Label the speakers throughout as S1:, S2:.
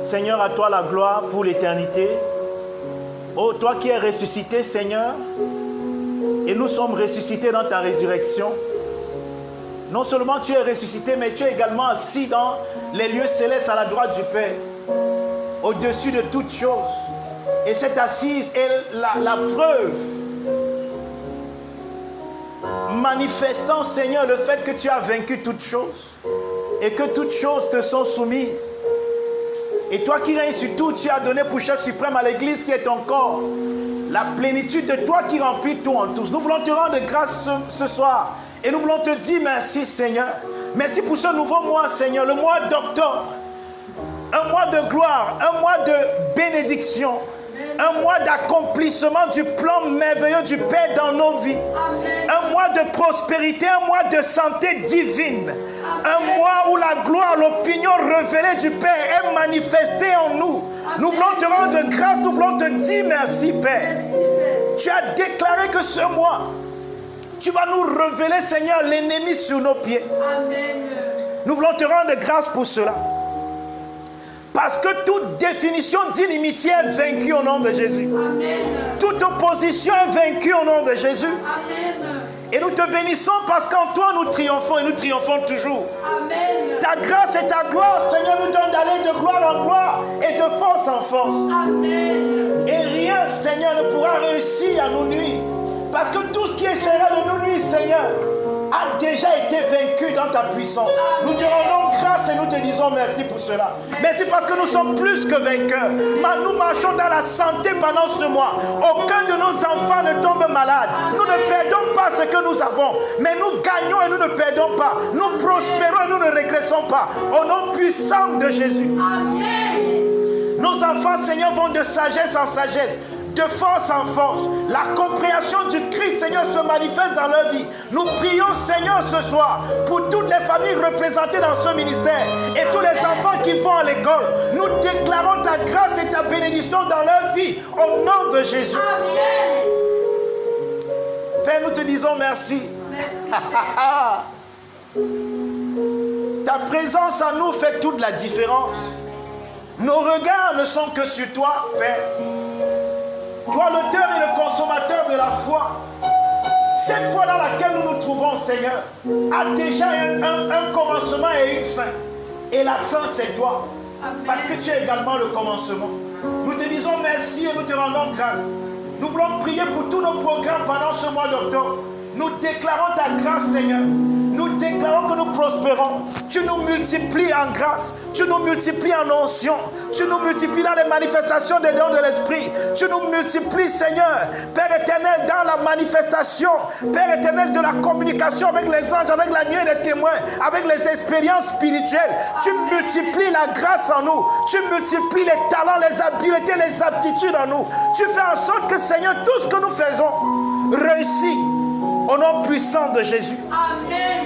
S1: Seigneur, à toi la gloire pour l'éternité. Oh, toi qui es ressuscité, Seigneur, et nous sommes ressuscités dans ta résurrection. Non seulement tu es ressuscité, mais tu es également assis dans les lieux célestes à la droite du Père, au-dessus de toutes choses. Et cette assise est la preuve manifestant, Seigneur, le fait que tu as vaincu toutes choses et que toutes choses te sont soumises. Et toi qui règnes sur tout, tu as donné pour chef suprême à l'Église qui est ton corps, la plénitude de toi qui remplit tout en tous. Nous voulons te rendre grâce ce soir et nous voulons te dire merci, Seigneur. Merci pour ce nouveau mois, Seigneur, le mois d'octobre. Un mois de gloire, un mois de bénédiction, un mois d'accomplissement du plan merveilleux du Père dans nos vies. Amen. Un mois de prospérité, un mois de santé divine. Amen. Un mois où la gloire, l'opinion révélée du Père est manifestée en nous. Amen. Nous voulons te rendre grâce, nous voulons te dire merci, Père. Merci. Tu as déclaré que ce mois, tu vas nous révéler, Seigneur, l'ennemi sur nos pieds. Amen. Nous voulons te rendre grâce pour cela. Parce que toute définition d'inimitié est vaincue au nom de Jésus. Amen. Toute opposition est vaincue au nom de Jésus. Amen. Et nous te bénissons parce qu'en toi nous triomphons et nous triomphons toujours. Amen. Ta grâce et ta gloire, Seigneur, nous donne d'aller de gloire en gloire et de force en force. Amen. Et rien, Seigneur, ne pourra réussir à nous nuire. Parce que tout ce qui essaiera de nous nuire, Seigneur, a déjà été vaincu dans ta puissance. Nous te rendons grâce et nous te disons merci pour cela. Merci parce que nous sommes plus que vainqueurs. Nous marchons dans la santé pendant ce mois. Aucun de nos enfants ne tombe malade. Nous ne perdons pas ce que nous avons, mais nous gagnons et nous ne perdons pas. Nous prospérons et nous ne régressons pas. Au nom puissant de Jésus. Amen. Nos enfants, Seigneur, vont de sagesse en sagesse, de force en force. La compréhension du Christ, Seigneur, se manifeste dans leur vie. Nous prions, Seigneur, ce soir pour toutes les familles représentées dans ce ministère et tous les enfants qui vont à l'école. Nous déclarons ta grâce et ta bénédiction dans leur vie au nom de Jésus. Amen. Père, nous te disons merci. Ta présence en nous fait toute la différence. Nos regards ne sont que sur toi, Père. Toi, l'auteur et le consommateur de la foi, cette foi dans laquelle nous nous trouvons, Seigneur, a déjà un commencement et une fin. Et la fin, c'est toi. Amen. Parce que tu es également le commencement. Nous te disons merci et nous te rendons grâce. Nous voulons prier pour tous nos programmes pendant ce mois d'octobre. Nous déclarons ta grâce, Seigneur. Nous déclarons que nous prospérons. Tu nous multiplies en grâce. Tu nous multiplies en onction. Tu nous multiplies dans les manifestations des dons de l'Esprit. Tu nous multiplies, Seigneur, Père éternel, dans la manifestation, Père éternel, de la communication avec les anges, avec la nuée des témoins, avec les expériences spirituelles. Tu multiplies la grâce en nous. Tu multiplies les talents, les habiletés, les aptitudes en nous. Tu fais en sorte que, Seigneur, tout ce que nous faisons réussit. Au nom puissant de Jésus. Amen.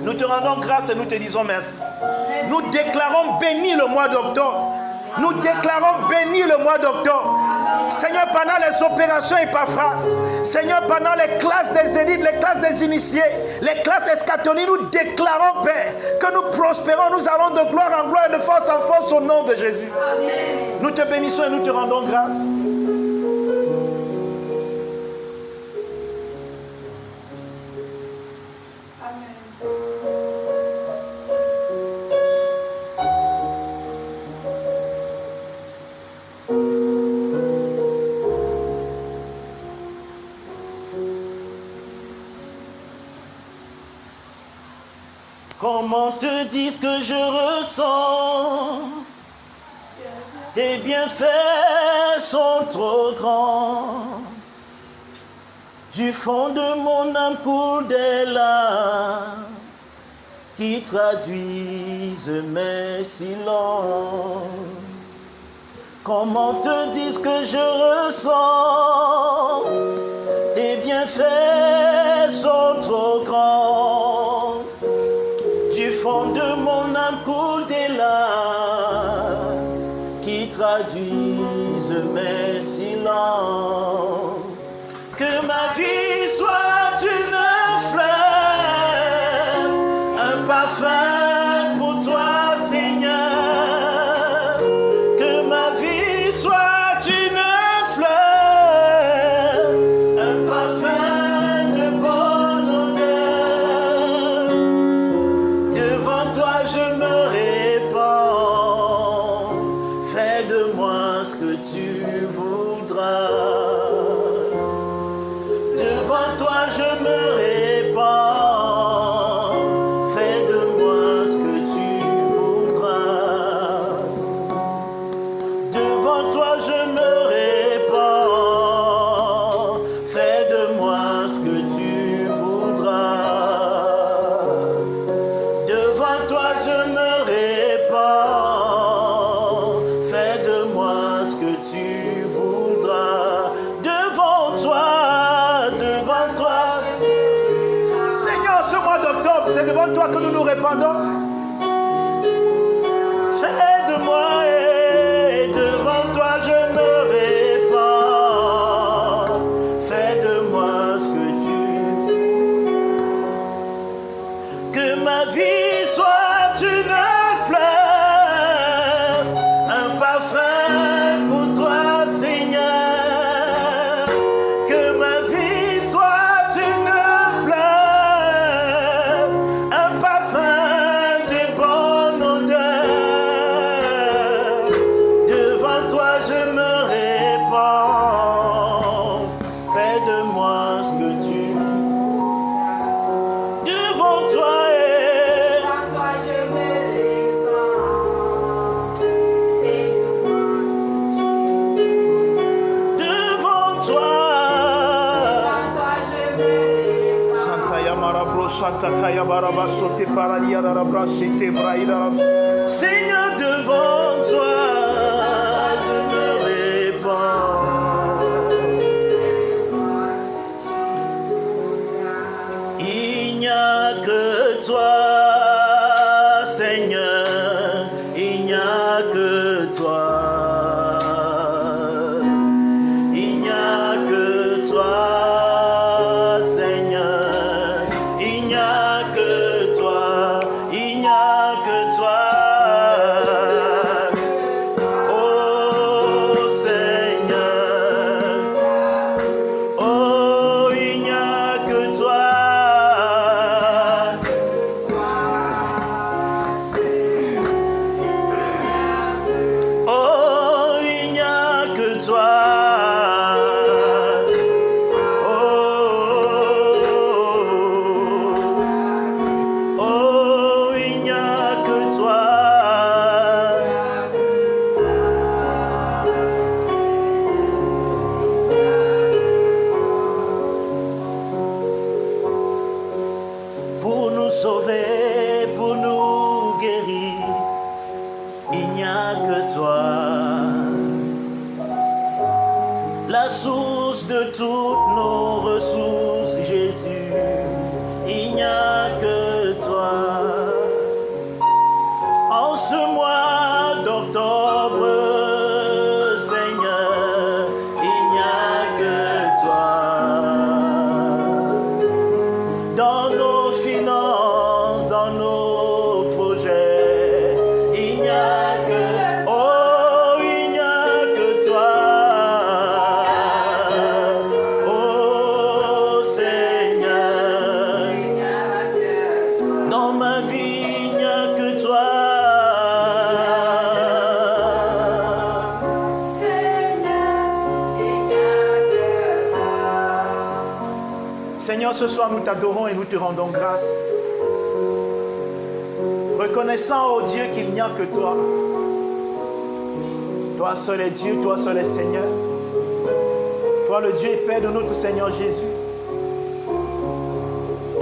S1: Nous te rendons grâce et nous te disons merci. Nous déclarons béni le mois d'octobre. Nous déclarons béni le mois d'octobre. Seigneur, pendant les opérations Epaphras, Seigneur, pendant les classes des élites, les classes des initiés, les classes eschatoniques, nous déclarons, Père, que nous prospérons, nous allons de gloire en gloire et de force en force au nom de Jésus. Amen. Nous te bénissons et nous te rendons grâce. Comment te dire ce que je ressens? Tes bienfaits sont trop grands. Du fond de mon âme coulent des larmes qui traduisent mes silences. Comment te dire ce que je ressens? Tes bienfaits sont trop grands. Du fond de mon âme coulent des larmes qui traduisent mes silences. Que ma vie soit une fleur, un parfum pour toi, Seigneur. Que toi je me répands. Fais de moi ce que tu voudras. Devant toi. Seigneur, ce mois d'octobre, c'est devant toi que nous nous répandons. Fais de moi et devant toi je me répands. Fais de moi ce que tu veux. Que ma vie soit une fleur, un parfum pour toi, Seigneur. Que ma vie soit une fleur, un parfum de bonne odeur. Devant toi je me répands. Fais de moi ce que tu veux. Devant toi
S2: je me répands. Fais de moi ce que tu veux.
S1: devant toi.
S2: Je me répands.
S1: Santa Yamara Bro Santa Kaya Baraba Sote Paradia Darabra Sete Braïda. Seigneur, devant toi je me répands. Il n'y a que toi, Seigneur, il n'y a que toi. Il n'y a que toi, Seigneur, il n'y a que toi, il n'y a que toi. Oh Seigneur, oh il n'y a que toi. Oh, il n'y a que toi. Oh, oh, il n'y a que toi. Pour nous sauver, pour nous guérir, il n'y a que toi. La source de toutes nos ressources, Jésus, il n'y a que toi. En ce mois d'octobre, Seigneur, il n'y a que toi. Dans nos finances, dans nos projets, il n'y a que oh, il n'y a que toi. Oh Seigneur, dans ma vie, il n'y a que toi. Seigneur, ce soir nous t'adorons et nous te rendons grâce. Reconnaissant, oh Dieu, qu'il n'y a que toi. Toi seul est Dieu, toi seul est Seigneur. Toi le Dieu et Père de notre Seigneur Jésus.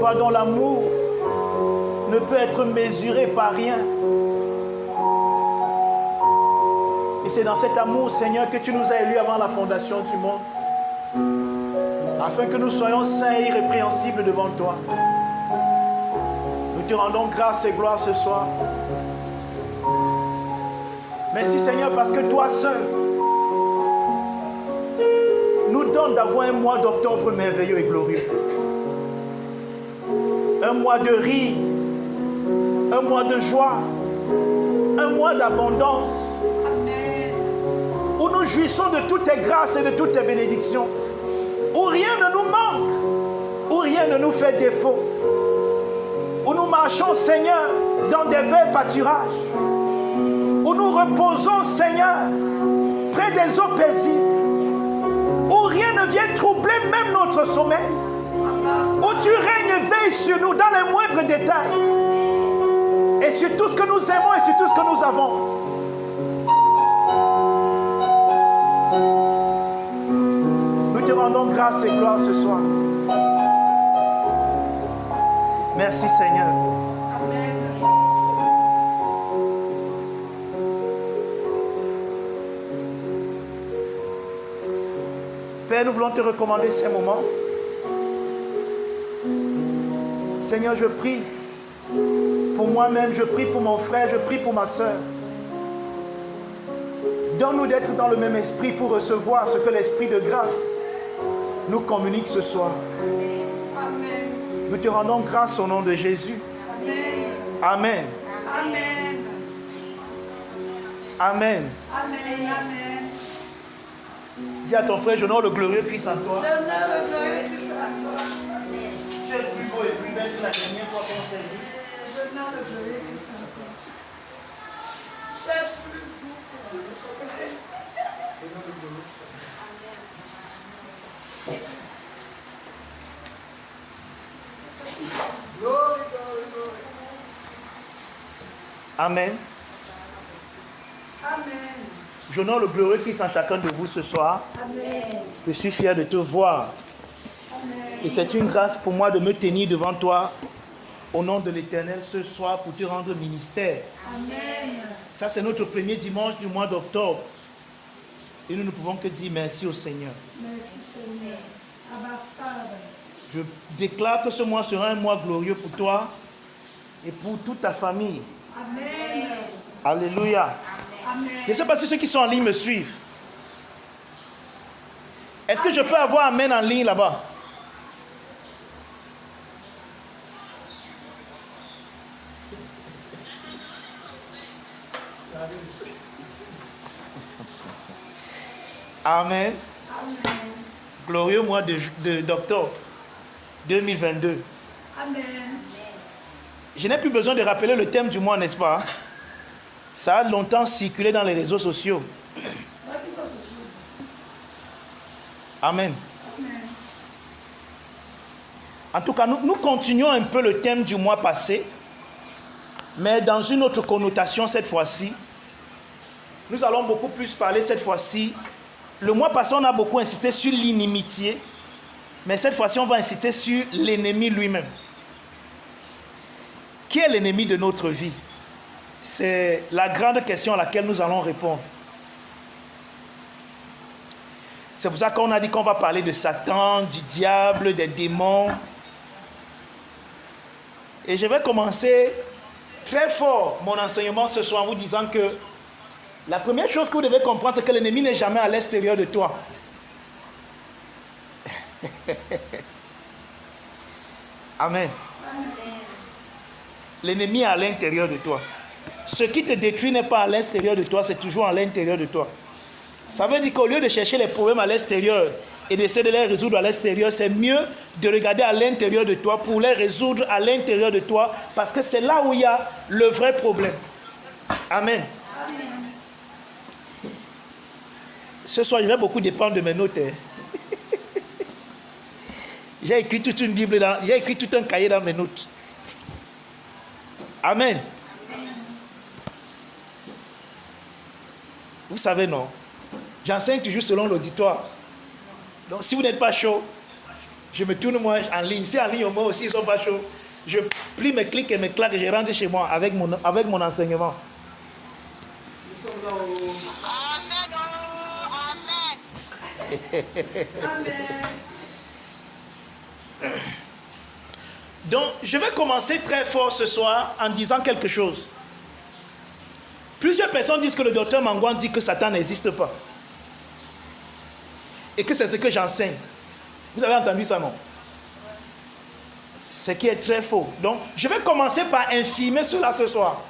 S1: Toi dont l'amour ne peut être mesuré par rien. Et c'est dans cet amour, Seigneur, que tu nous as élus avant la fondation du monde. Afin que nous soyons saints et irrépréhensibles devant toi. Nous te rendons grâce et gloire ce soir. Merci Seigneur parce que toi seul nous donne d'avoir un mois d'octobre merveilleux et glorieux. Un mois de rire, un mois de joie, un mois d'abondance. Où nous jouissons de toutes tes grâces et de toutes tes bénédictions. Où rien ne nous manque, où rien ne nous fait défaut, où nous marchons, Seigneur, dans des verts pâturages, où nous reposons, Seigneur, près des eaux paisibles, où rien ne vient troubler même notre sommeil, où tu règnes et veilles sur nous dans les moindres détails, et sur tout ce que nous aimons et sur tout ce que nous avons. Nous te rendons grâce et gloire ce soir. Merci Seigneur. Père, nous voulons te recommander ces moments. Seigneur, je prie pour moi-même, je prie pour mon frère, je prie pour ma soeur. Donne-nous d'être dans le même esprit pour recevoir ce que l'esprit de grâce nous communique ce soir.
S2: Amen.
S1: Nous te rendons grâce au nom de Jésus.
S2: Amen.
S1: Amen.
S2: Amen.
S1: Amen.
S2: Amen. Amen.
S1: Dis à ton frère, j'honore le glorieux Christ en toi.
S2: Je donne le glorieux Christ à toi.
S1: Tu es plus beau et plus belle que la dernière fois qu'on s'est vu.
S2: Je donne le glorieux Christ à toi. Tu es plus beau.
S1: Amen.
S2: Amen.
S1: J'honore le glorieux Christ en chacun de vous ce soir.
S2: Amen.
S1: Je suis fier de te voir.
S2: Amen.
S1: Et c'est une grâce pour moi de me tenir devant toi au nom de l'Éternel ce soir pour te rendre ministère.
S2: Amen.
S1: Ça, c'est notre premier dimanche du mois d'octobre. Et nous ne pouvons que dire merci au Seigneur.
S2: Merci Seigneur. Abba Father.
S1: Je déclare que ce mois sera un mois glorieux pour toi et pour toute ta famille.
S2: Amen.
S1: Alléluia.
S2: Amen.
S1: Je ne sais pas si ceux qui sont en ligne me suivent. Est-ce que je peux avoir Amen en ligne là-bas? Amen.
S2: Amen.
S1: Glorieux mois d'octobre 2022.
S2: Amen.
S1: Je n'ai plus besoin de rappeler le thème du mois, n'est-ce pas? Ça a longtemps circulé dans les réseaux sociaux. Amen.
S2: Amen.
S1: En tout cas, nous continuons un peu le thème du mois passé, mais dans une autre connotation cette fois-ci. Nous allons beaucoup plus parler cette fois-ci. Le mois passé, on a beaucoup insisté sur l'inimitié, mais cette fois-ci, on va insister sur l'ennemi lui-même. Qui est l'ennemi de notre vie? C'est la grande question à laquelle nous allons répondre. C'est pour ça qu'on a dit qu'on va parler de Satan, du diable, des démons. Et je vais commencer très fort mon enseignement ce soir en vous disant que la première chose que vous devez comprendre, c'est que l'ennemi n'est jamais à l'extérieur de toi. Amen. L'ennemi est à l'intérieur de toi. Ce qui te détruit n'est pas à l'extérieur de toi, c'est toujours à l'intérieur de toi. Ça veut dire qu'au lieu de chercher les problèmes à l'extérieur et d'essayer de les résoudre à l'extérieur, c'est mieux de regarder à l'intérieur de toi pour les résoudre à l'intérieur de toi, parce que c'est là où il y a le vrai problème. Amen. Ce soir, je vais beaucoup dépendre de mes notes. J'ai écrit toute une Bible, j'ai écrit tout un cahier dans mes notes. Amen. Vous savez, non? J'enseigne toujours selon l'auditoire. Donc, si vous n'êtes pas chaud, je me tourne moi en ligne. Si en ligne, moi aussi, ils ne sont pas chauds, je plie mes clics et mes claques et je rentre chez moi avec mon enseignement. Donc, je vais commencer très fort ce soir en disant quelque chose. Plusieurs personnes disent que le docteur Mangouan dit que Satan n'existe pas. Et que c'est ce que j'enseigne. Vous avez entendu ça, non? Ce qui est très faux. Donc, je vais commencer par infirmer cela ce soir.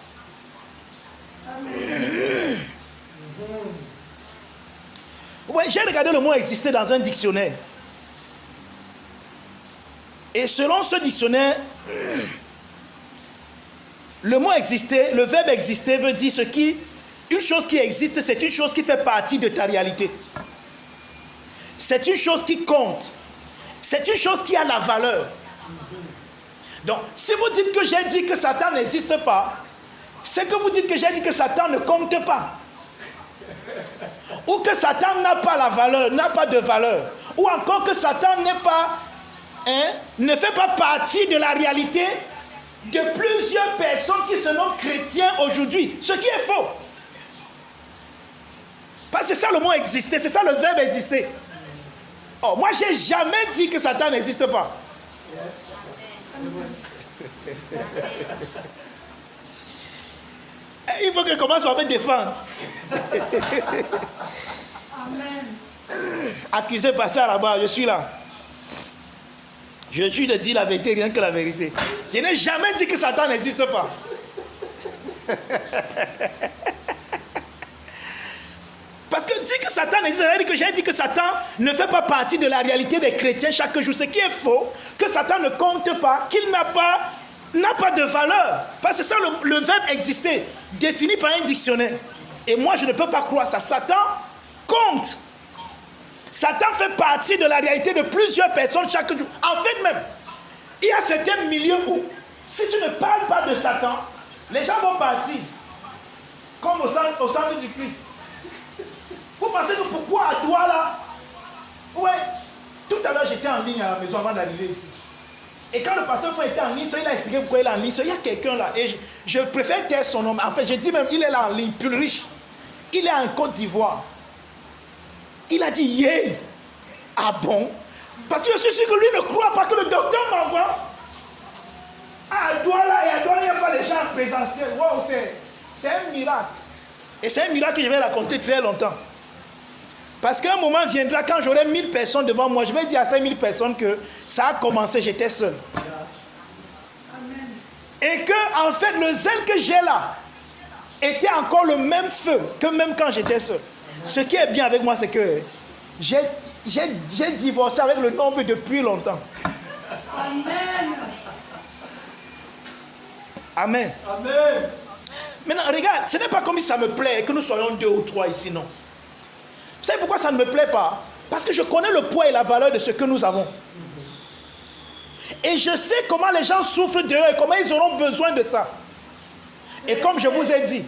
S1: Ouais, j'ai regardé le mot exister dans un dictionnaire. Et selon ce dictionnaire, le mot exister, le verbe exister veut dire une chose qui existe, c'est une chose qui fait partie de ta réalité. C'est une chose qui compte. C'est une chose qui a la valeur. Donc, si vous dites que j'ai dit que Satan n'existe pas, c'est que vous dites que j'ai dit que Satan ne compte pas. Ou que Satan n'a pas la valeur, n'a pas de valeur. Ou encore que Satan ne fait pas partie de la réalité de plusieurs personnes qui se nomment chrétiens aujourd'hui. Ce qui est faux. Parce que c'est ça le mot exister, c'est ça le verbe exister. Oh, moi, j'ai jamais dit que Satan n'existe pas. Il faut que je commence par me défendre.
S2: Amen.
S1: Accusé, passer là-bas, je suis là. Je suis de dire la vérité, rien que la vérité. Je n'ai jamais dit que Satan n'existe pas. Parce que dire que Satan n'existe pas, que j'ai dit que Satan ne fait pas partie de la réalité des chrétiens chaque jour. Ce qui est faux, que Satan ne compte pas, qu'il n'a pas de valeur. Parce que c'est ça le verbe exister, défini par un dictionnaire. Et moi, je ne peux pas croire ça. Satan compte. Satan fait partie de la réalité de plusieurs personnes chaque jour. En fait même, il y a certains milieux où, si tu ne parles pas de Satan, les gens vont partir. Comme au centre du Christ. Vous pensez que pourquoi à toi là? Ouais. Tout à l'heure, j'étais en ligne à la maison avant d'arriver ici. Et quand le pasteur était en ligne, il a expliqué pourquoi il est en ligne. Il y a quelqu'un là. Et je préfère taire son nom. En fait, je dis même, il est là en ligne, plus riche. Il est en Côte d'Ivoire. Il a dit, yeah. Ah bon? Parce que je suis sûr que lui ne croit pas que le docteur m'envoie. Ah, à Douala, et à Douala, il n'y a pas les gens en présentiel. Wow, c'est un miracle. Et c'est un miracle que je vais raconter très longtemps. Parce qu'un moment viendra quand j'aurai 1000 personnes devant moi. Je vais dire à ces 1000 personnes que ça a commencé, j'étais seul.
S2: Amen.
S1: Et que, en fait, le zèle que j'ai là était encore le même feu que même quand j'étais seul. Ce qui est bien avec moi, c'est que j'ai divorcé avec le nombre depuis longtemps.
S2: Amen.
S1: Amen.
S3: Amen.
S1: Maintenant, regarde, ce n'est pas comme si ça me plaît que nous soyons 2 ou 3 ici, non. Vous savez pourquoi ça ne me plaît pas? Parce que je connais le poids et la valeur de ce que nous avons. Et je sais comment les gens souffrent d'eux et comment ils auront besoin de ça. Et comme je vous ai dit,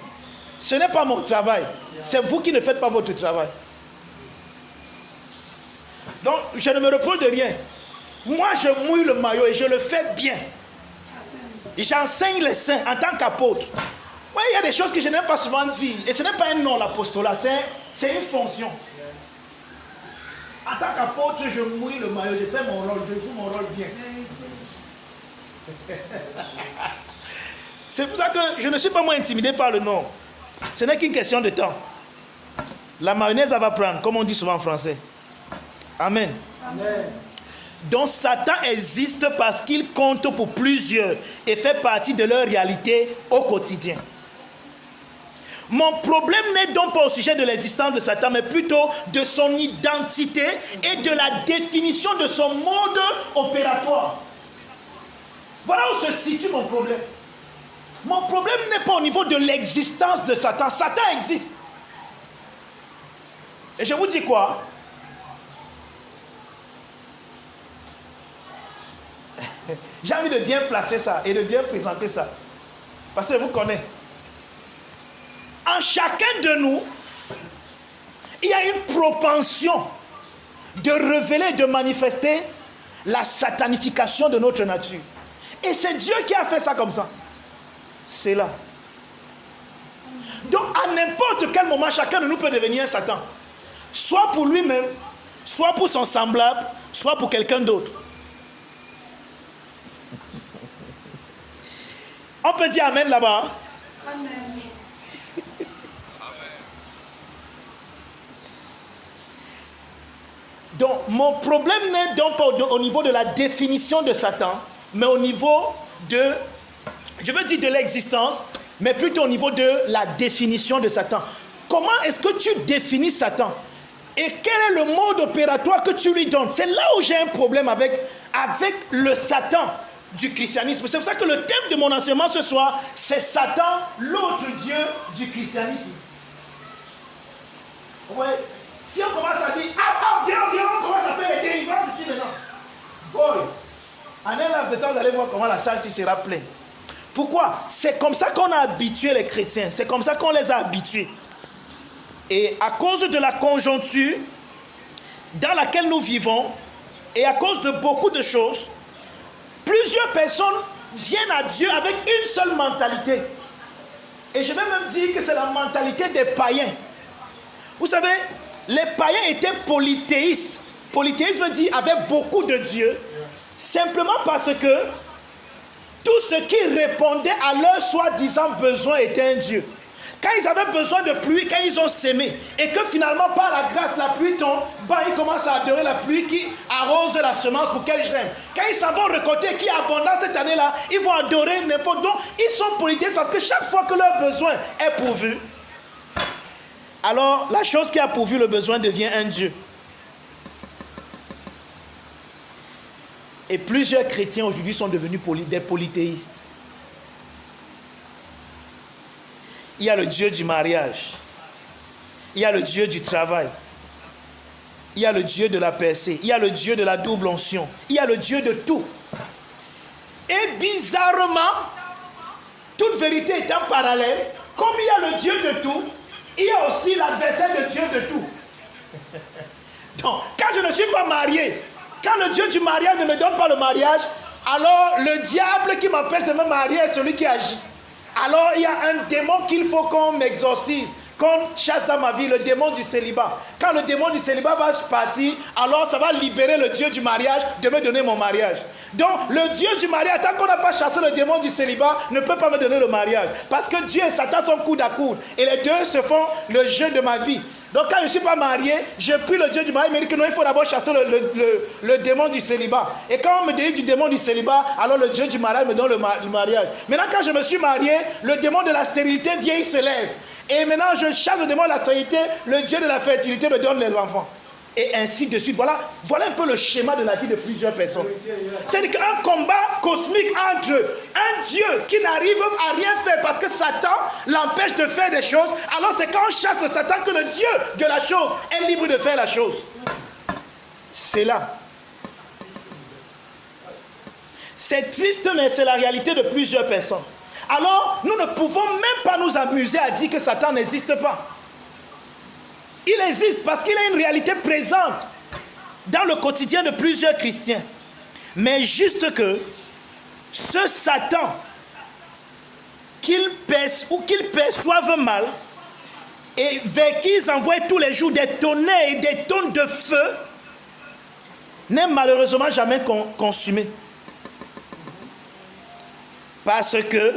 S1: ce n'est pas mon travail. C'est vous qui ne faites pas votre travail. Donc, je ne me repose de rien. Moi, je mouille le maillot et je le fais bien. J'enseigne les saints en tant qu'apôtre. Oui, il y a des choses que je n'aime pas souvent dire. Et ce n'est pas un nom, l'apostolat. C'est une fonction. En tant qu'apôtre, je mouille le maillot. Je fais mon rôle. Je joue mon rôle bien. C'est pour ça que je ne suis pas moins intimidé par le nom. Ce n'est qu'une question de temps. La mayonnaise, elle va prendre, comme on dit souvent en français. Amen.
S3: Amen.
S1: Donc Satan existe parce qu'il compte pour plusieurs et fait partie de leur réalité au quotidien. Mon problème n'est donc pas au sujet de l'existence de Satan, mais plutôt de son identité et de la définition de son mode opératoire. Voilà où se situe mon problème. Mon problème n'est pas au niveau de l'existence de Satan. Satan existe. Et je vous dis quoi? J'ai envie de bien placer ça et de bien présenter ça. Parce que je vous connais. En chacun de nous, il y a une propension de révéler, de manifester la satanification de notre nature. Et c'est Dieu qui a fait ça comme ça. C'est là. Donc à n'importe quel moment, chacun de nous peut devenir un Satan. Soit pour lui-même, soit pour son semblable, soit pour quelqu'un d'autre. On peut dire Amen là-bas.
S2: Amen.
S1: Donc, mon problème n'est donc pas au niveau de la définition de Satan, mais au niveau de, je veux dire de l'existence, mais plutôt au niveau de la définition de Satan. Comment est-ce que tu définis Satan? Et quel est le mode opératoire que tu lui donnes? C'est là où j'ai un problème avec le Satan du christianisme. C'est pour ça que le thème de mon enseignement ce soir, c'est Satan, l'autre Dieu du christianisme. Ouais. Si on commence à dire, on commence à faire les délivrances ici maintenant. Boy, en un laps de temps, vous allez voir comment la salle sera pleine. Pourquoi? C'est comme ça qu'on a habitué les chrétiens. C'est comme ça qu'on les a habitués. Et à cause de la conjoncture dans laquelle nous vivons, et à cause de beaucoup de choses, plusieurs personnes viennent à Dieu avec une seule mentalité. Et je vais même dire que c'est la mentalité des païens. Vous savez, les païens étaient polythéistes. Polythéisme veut dire avec beaucoup de dieux, simplement parce que tout ce qui répondait à leurs soi-disant besoins était un dieu. Quand ils avaient besoin de pluie, quand ils ont sémé, et que finalement par la grâce la pluie tombe, ils commencent à adorer la pluie qui arrose la semence pour qu'elle germe. Quand ils s'en vont récolter, qui est abondant cette année-là, ils vont adorer n'importe. Donc ils sont polythéistes parce que chaque fois que leur besoin est pourvu, alors la chose qui a pourvu le besoin devient un dieu. Et plusieurs chrétiens aujourd'hui sont devenus des polythéistes. Il y a le Dieu du mariage. Il y a le Dieu du travail. Il y a le Dieu de la percée. Il y a le Dieu de la double onction. Il y a le Dieu de tout. Et bizarrement, toute vérité étant parallèle, comme il y a le Dieu de tout, il y a aussi l'adversaire de Dieu de tout. Donc, quand je ne suis pas marié, quand le Dieu du mariage ne me donne pas le mariage, alors le diable qui m'empêche de me marier est celui qui agit. Alors il y a un démon qu'il faut qu'on m'exorcise, qu'on chasse dans ma vie, le démon du célibat. Quand le démon du célibat va partir, alors ça va libérer le Dieu du mariage de me donner mon mariage. Donc le Dieu du mariage, tant qu'on n'a pas chassé le démon du célibat, ne peut pas me donner le mariage. Parce que Dieu et Satan sont coude à coude. Et les deux se font le jeu de ma vie. Donc quand je ne suis pas marié, je prie le Dieu du mariage, il me dit que non, il faut d'abord chasser le démon du célibat. Et quand on me délivre du démon du célibat, alors le Dieu du mariage me donne le mariage. Maintenant quand je me suis marié, le démon de la stérilité vient, il se lève. Et maintenant je chasse le démon de la stérilité, le Dieu de la fertilité me donne les enfants. Et ainsi de suite. Voilà un peu le schéma de la vie de plusieurs personnes. C'est un combat cosmique entre un Dieu qui n'arrive à rien faire parce que Satan l'empêche de faire des choses. Alors c'est quand on chasse le Satan que le Dieu de la chose est libre de faire la chose. C'est là. C'est triste, mais c'est la réalité de plusieurs personnes. Alors nous ne pouvons même pas nous amuser à dire que Satan n'existe pas. Il existe parce qu'il a une réalité présente dans le quotidien de plusieurs chrétiens. Mais juste que ce Satan, qu'ils perçoivent mal, et vers qui ils envoient tous les jours des tonnerres et des tonnes de feu, n'est malheureusement jamais consumé. Parce que,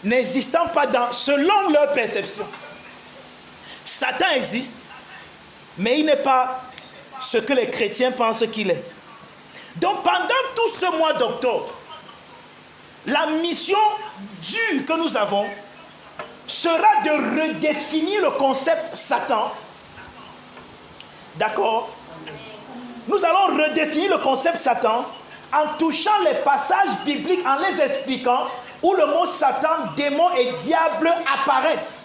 S1: n'existant pas selon leur perception, Satan existe, mais il n'est pas ce que les chrétiens pensent qu'il est. Donc pendant tout ce mois d'octobre, la mission dure que nous avons sera de redéfinir le concept Satan. D'accord? Nous allons redéfinir le concept Satan en touchant les passages bibliques, en les expliquant, où le mot Satan, démon et diable apparaissent.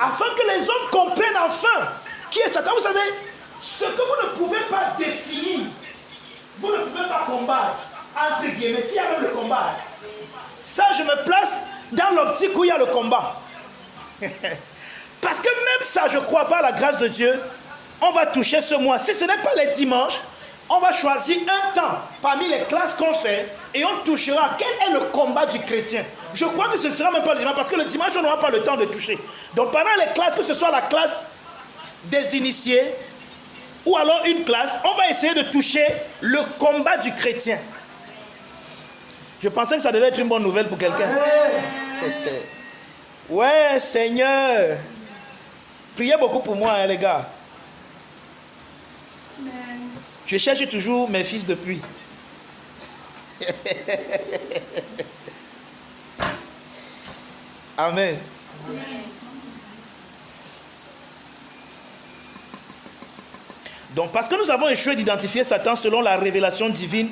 S1: Afin que les hommes comprennent enfin qui est Satan. Vous savez, ce que vous ne pouvez pas définir, vous ne pouvez pas combattre, entre guillemets, s'il y a même le combat. Ça, je me place dans l'optique où il y a le combat. Parce que même ça, je ne crois pas à la grâce de Dieu, on va toucher ce mois. Si ce n'est pas les dimanches, on va choisir un temps parmi les classes qu'on fait et on touchera quel est le combat du chrétien. Je crois que ce ne sera même pas le dimanche parce que le dimanche on n'aura pas le temps de toucher. Donc pendant les classes, que ce soit la classe des initiés ou alors une classe, on va essayer de toucher le combat du chrétien. Je pensais que ça devait être une bonne nouvelle pour quelqu'un. Ouais, Seigneur. Priez beaucoup pour moi, hein, les gars. Je cherche toujours mes fils de pluie. Amen. Donc, parce que nous avons échoué d'identifier Satan selon la révélation divine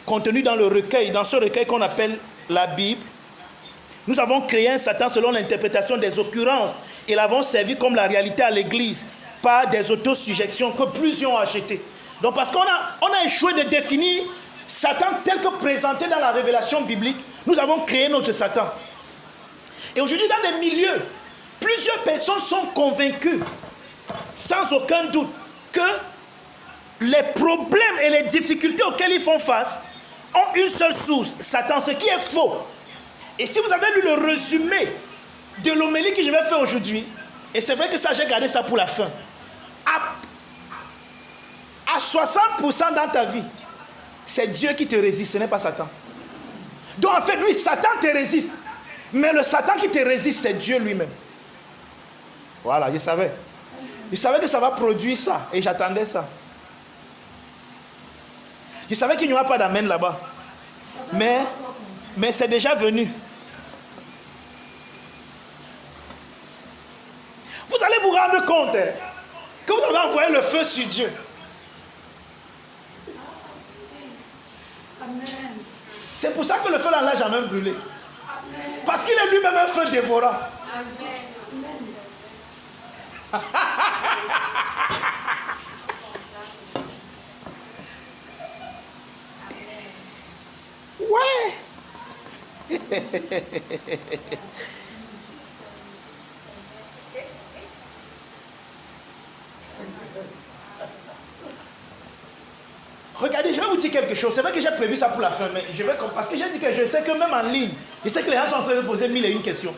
S1: contenue dans le recueil, dans ce recueil qu'on appelle la Bible, nous avons créé un Satan selon l'interprétation des occurrences et l'avons servi comme la réalité à l'Église par des autosuggestions que plusieurs ont achetées. Donc parce qu'on a échoué de définir Satan tel que présenté dans la révélation biblique, nous avons créé notre Satan. Et aujourd'hui dans les milieux, plusieurs personnes sont convaincues, sans aucun doute, que les problèmes et les difficultés auxquelles ils font face ont une seule source, Satan, ce qui est faux. Et si vous avez lu le résumé de l'homélie que je vais faire aujourd'hui, et c'est vrai que ça j'ai gardé ça pour la fin, 60% dans ta vie, c'est Dieu qui te résiste, ce n'est pas Satan. Donc en fait, oui, Satan te résiste. Mais le Satan qui te résiste, c'est Dieu lui-même. Voilà, je savais. Je savais que ça va produire ça. Et j'attendais ça. Je savais qu'il n'y aura pas d'amen là-bas. Mais c'est déjà venu. Vous allez vous rendre compte que vous avez envoyé le feu sur Dieu.
S2: Amen.
S1: C'est pour ça que le feu là l'a jamais brûlé. Parce qu'il est lui-même un feu dévorant. Ouais. Regardez, je vais vous dire quelque chose. C'est vrai que j'ai prévu ça pour la fin, mais parce que j'ai dit que je sais que même en ligne, je sais que les gens sont en train de poser 1001 questions.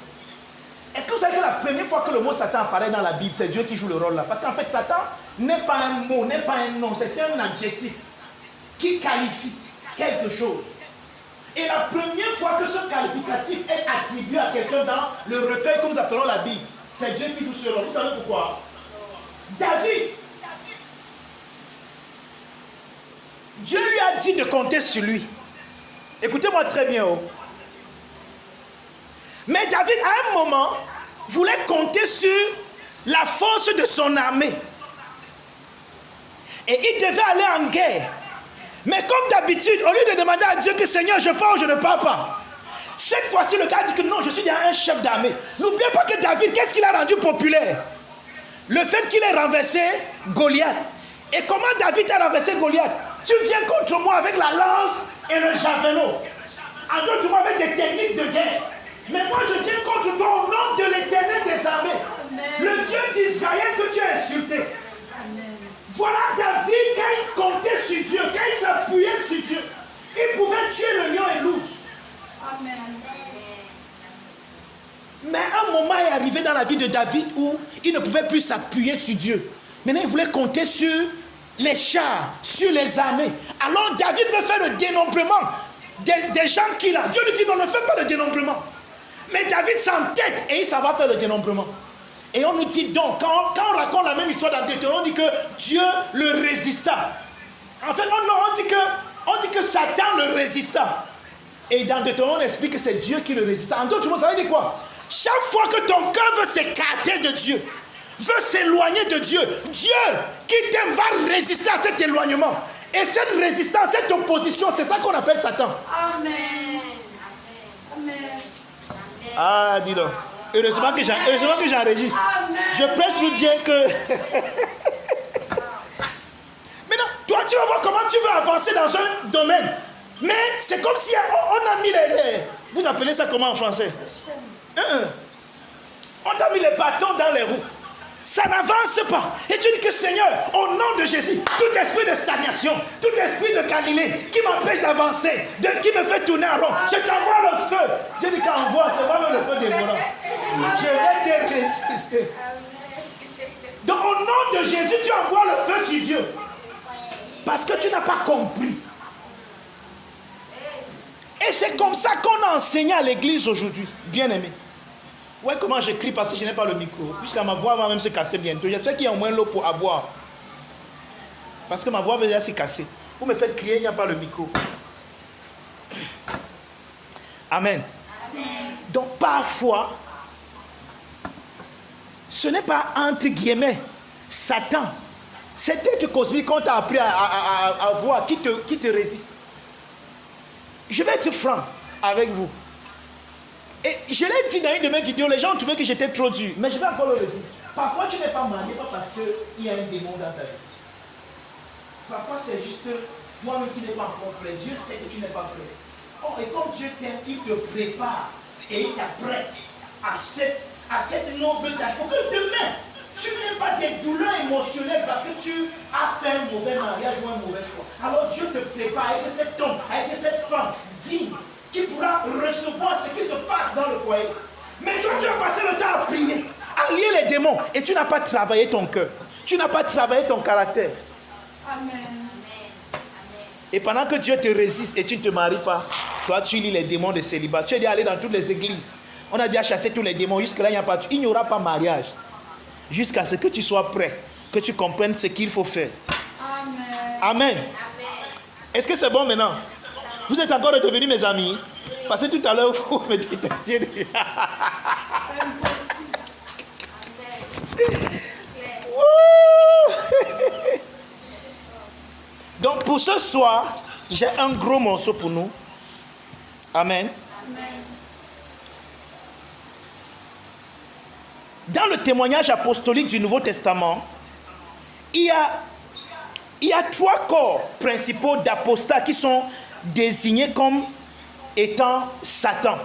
S1: Est-ce que vous savez que la première fois que le mot Satan apparaît dans la Bible, c'est Dieu qui joue le rôle là? Parce qu'en fait, Satan n'est pas un mot, n'est pas un nom, c'est un adjectif qui qualifie quelque chose. Et la première fois que ce qualificatif est attribué à quelqu'un dans le recueil que nous appelons la Bible, c'est Dieu qui joue ce rôle. Vous savez pourquoi? David, Dieu lui a dit de compter sur lui. Écoutez-moi très bien. Oh. Mais David, à un moment, voulait compter sur la force de son armée. Et il devait aller en guerre. Mais comme d'habitude, au lieu de demander à Dieu que Seigneur, je pars ou je ne pars pas, cette fois-ci, le gars dit que non, je suis déjà un chef d'armée. N'oubliez pas que David, qu'est-ce qu'il a rendu populaire? Le fait qu'il ait renversé Goliath. Et comment David a renversé Goliath? Tu viens contre moi avec la lance et le javelot. En d'autres mots, avec des techniques de guerre. Mais moi, je viens contre toi au nom de l'Éternel des armées. Amen. Le Dieu d'Israël que tu as insulté. Amen. Voilà David, quand il comptait sur Dieu, quand il s'appuyait sur Dieu, il pouvait tuer le lion et l'ours. Amen. Mais un moment est arrivé dans la vie de David où il ne pouvait plus s'appuyer sur Dieu. Maintenant, il voulait compter sur les chars, sur les armées. Alors David veut faire le dénombrement des gens qu'il a. Dieu lui dit non, ne fais pas le dénombrement. Mais David s'entête et il s'en va faire le dénombrement. Et on nous dit donc, quand on raconte la même histoire dans Deutéronome, on dit que Dieu le résista. En fait, on dit que Satan le résista. Et dans Deutéronome, on explique que c'est Dieu qui le résista. En d'autres mots, ça veut dire quoi? Chaque fois que ton cœur veut s'écarter de Dieu, veut s'éloigner de Dieu, Dieu qui t'aime va résister à cet éloignement. Et cette résistance, cette opposition, c'est ça qu'on appelle Satan. Amen. Amen. Ah, dis donc. Heureusement que j'enregistre. Je prêche plus bien que... Maintenant, toi, tu vas voir comment tu veux avancer dans un domaine. Mais c'est comme si on a mis les... Vous appelez ça comment en français? On t'a mis les bâtons dans les roues. Ça n'avance pas. Et tu dis que Seigneur, au nom de Jésus, tout esprit de stagnation, tout esprit de Galilée qui m'empêche d'avancer, qui me fait tourner en rond, je t'envoie le feu. Dieu dit qu'envoie, c'est moi-même le feu dévorant. Je vais te résister. Donc au nom de Jésus, tu envoies le feu sur Dieu. Parce que tu n'as pas compris. Et c'est comme ça qu'on a enseigné à l'église aujourd'hui, bien aimé. Ouais, comment j'écris parce que je n'ai pas le micro. Puisque ma voix va même se casser bientôt. J'espère qu'il y a au moins l'eau pour avoir. Parce que ma voix va déjà se casser. Vous me faites crier, il n'y a pas le micro. Amen. Amen. Donc parfois, ce n'est pas entre guillemets Satan. C'est être cosmique qu'on t'a appris à voir qui te résiste. Je vais être franc avec vous. Et je l'ai dit dans une de mes vidéos, les gens ont trouvé que j'étais trop dur. Mais je vais encore le redire. Parfois, tu n'es pas marié, pas parce qu'il y a un démon dans ta vie. Parfois, c'est juste toi-même qui n'es pas encore prêt. Dieu sait que tu n'es pas prêt. Oh, et comme Dieu t'aime, il te prépare et il t'apprête à cette noble tâche. Pour que demain, tu n'aies pas des douleurs émotionnelles parce que tu as fait un mauvais mariage ou un mauvais choix. Alors Dieu te prépare avec cet homme, avec cette femme digne, qui pourra recevoir ce qui se passe dans le foyer. Mais toi, tu as passé le temps à prier, à lier les démons, et tu n'as pas travaillé ton cœur. Tu n'as pas travaillé ton caractère.
S2: Amen.
S1: Et pendant que Dieu te résiste et tu ne te maries pas, toi tu lis les démons de célibat. Tu es déjà allé dans toutes les églises. On a déjà chassé tous les démons. Jusque-là, il n'y aura pas mariage. Jusqu'à ce que tu sois prêt, que tu comprennes ce qu'il faut faire.
S2: Amen.
S1: Amen. Est-ce que c'est bon maintenant? Vous êtes encore devenus mes amis? Parce que tout à l'heure, vous me détestiez. Donc pour ce soir, j'ai un gros morceau pour nous. Amen.
S2: Amen.
S1: Dans le témoignage apostolique du Nouveau Testament, il y a 3 corps principaux d'apostats qui sont désignés comme étant Satan.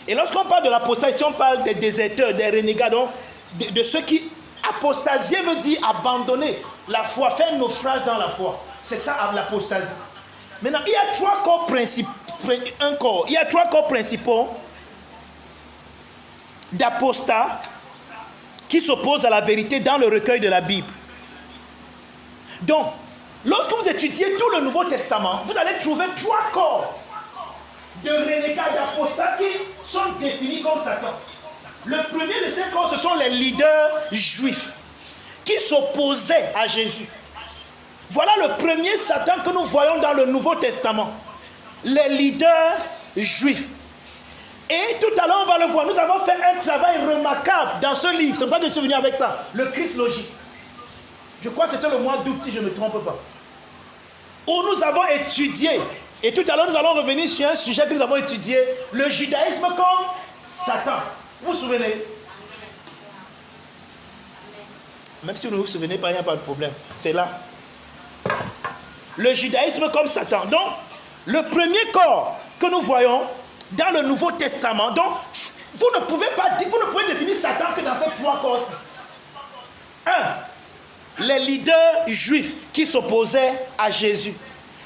S1: Et lorsqu'on parle de l'apostat, ici on parle des déserteurs, des renégats, donc de ceux qui... Apostasier veut dire abandonner la foi, faire naufrage dans la foi. C'est ça l'apostasie. Maintenant, il y a 3 corps principaux. Il y a 3 corps principaux d'apostats qui s'opposent à la vérité dans le recueil de la Bible. Donc, lorsque vous étudiez tout le Nouveau Testament, vous allez trouver 3 corps de renégats, d'apostats qui sont définis comme Satan. Le premier de ces corps, ce sont les leaders juifs qui s'opposaient à Jésus. Voilà le premier Satan que nous voyons dans le Nouveau Testament. Les leaders juifs. Et tout à l'heure, on va le voir. Nous avons fait un travail remarquable dans ce livre. C'est pour ça que je suis venu avec ça. Le Christ logique. Je crois que c'était le mois d'août, si je ne me trompe pas. Où nous avons étudié. Et tout à l'heure, nous allons revenir sur un sujet que nous avons étudié. Le judaïsme comme Satan. Vous vous souvenez? Même si vous ne vous souvenez pas, il n'y a pas de problème. C'est là. Le judaïsme comme Satan. Donc, le premier corps que nous voyons dans le Nouveau Testament, donc, vous ne pouvez définir Satan que dans ces 3 corps. 1. Les leaders juifs qui s'opposaient à Jésus.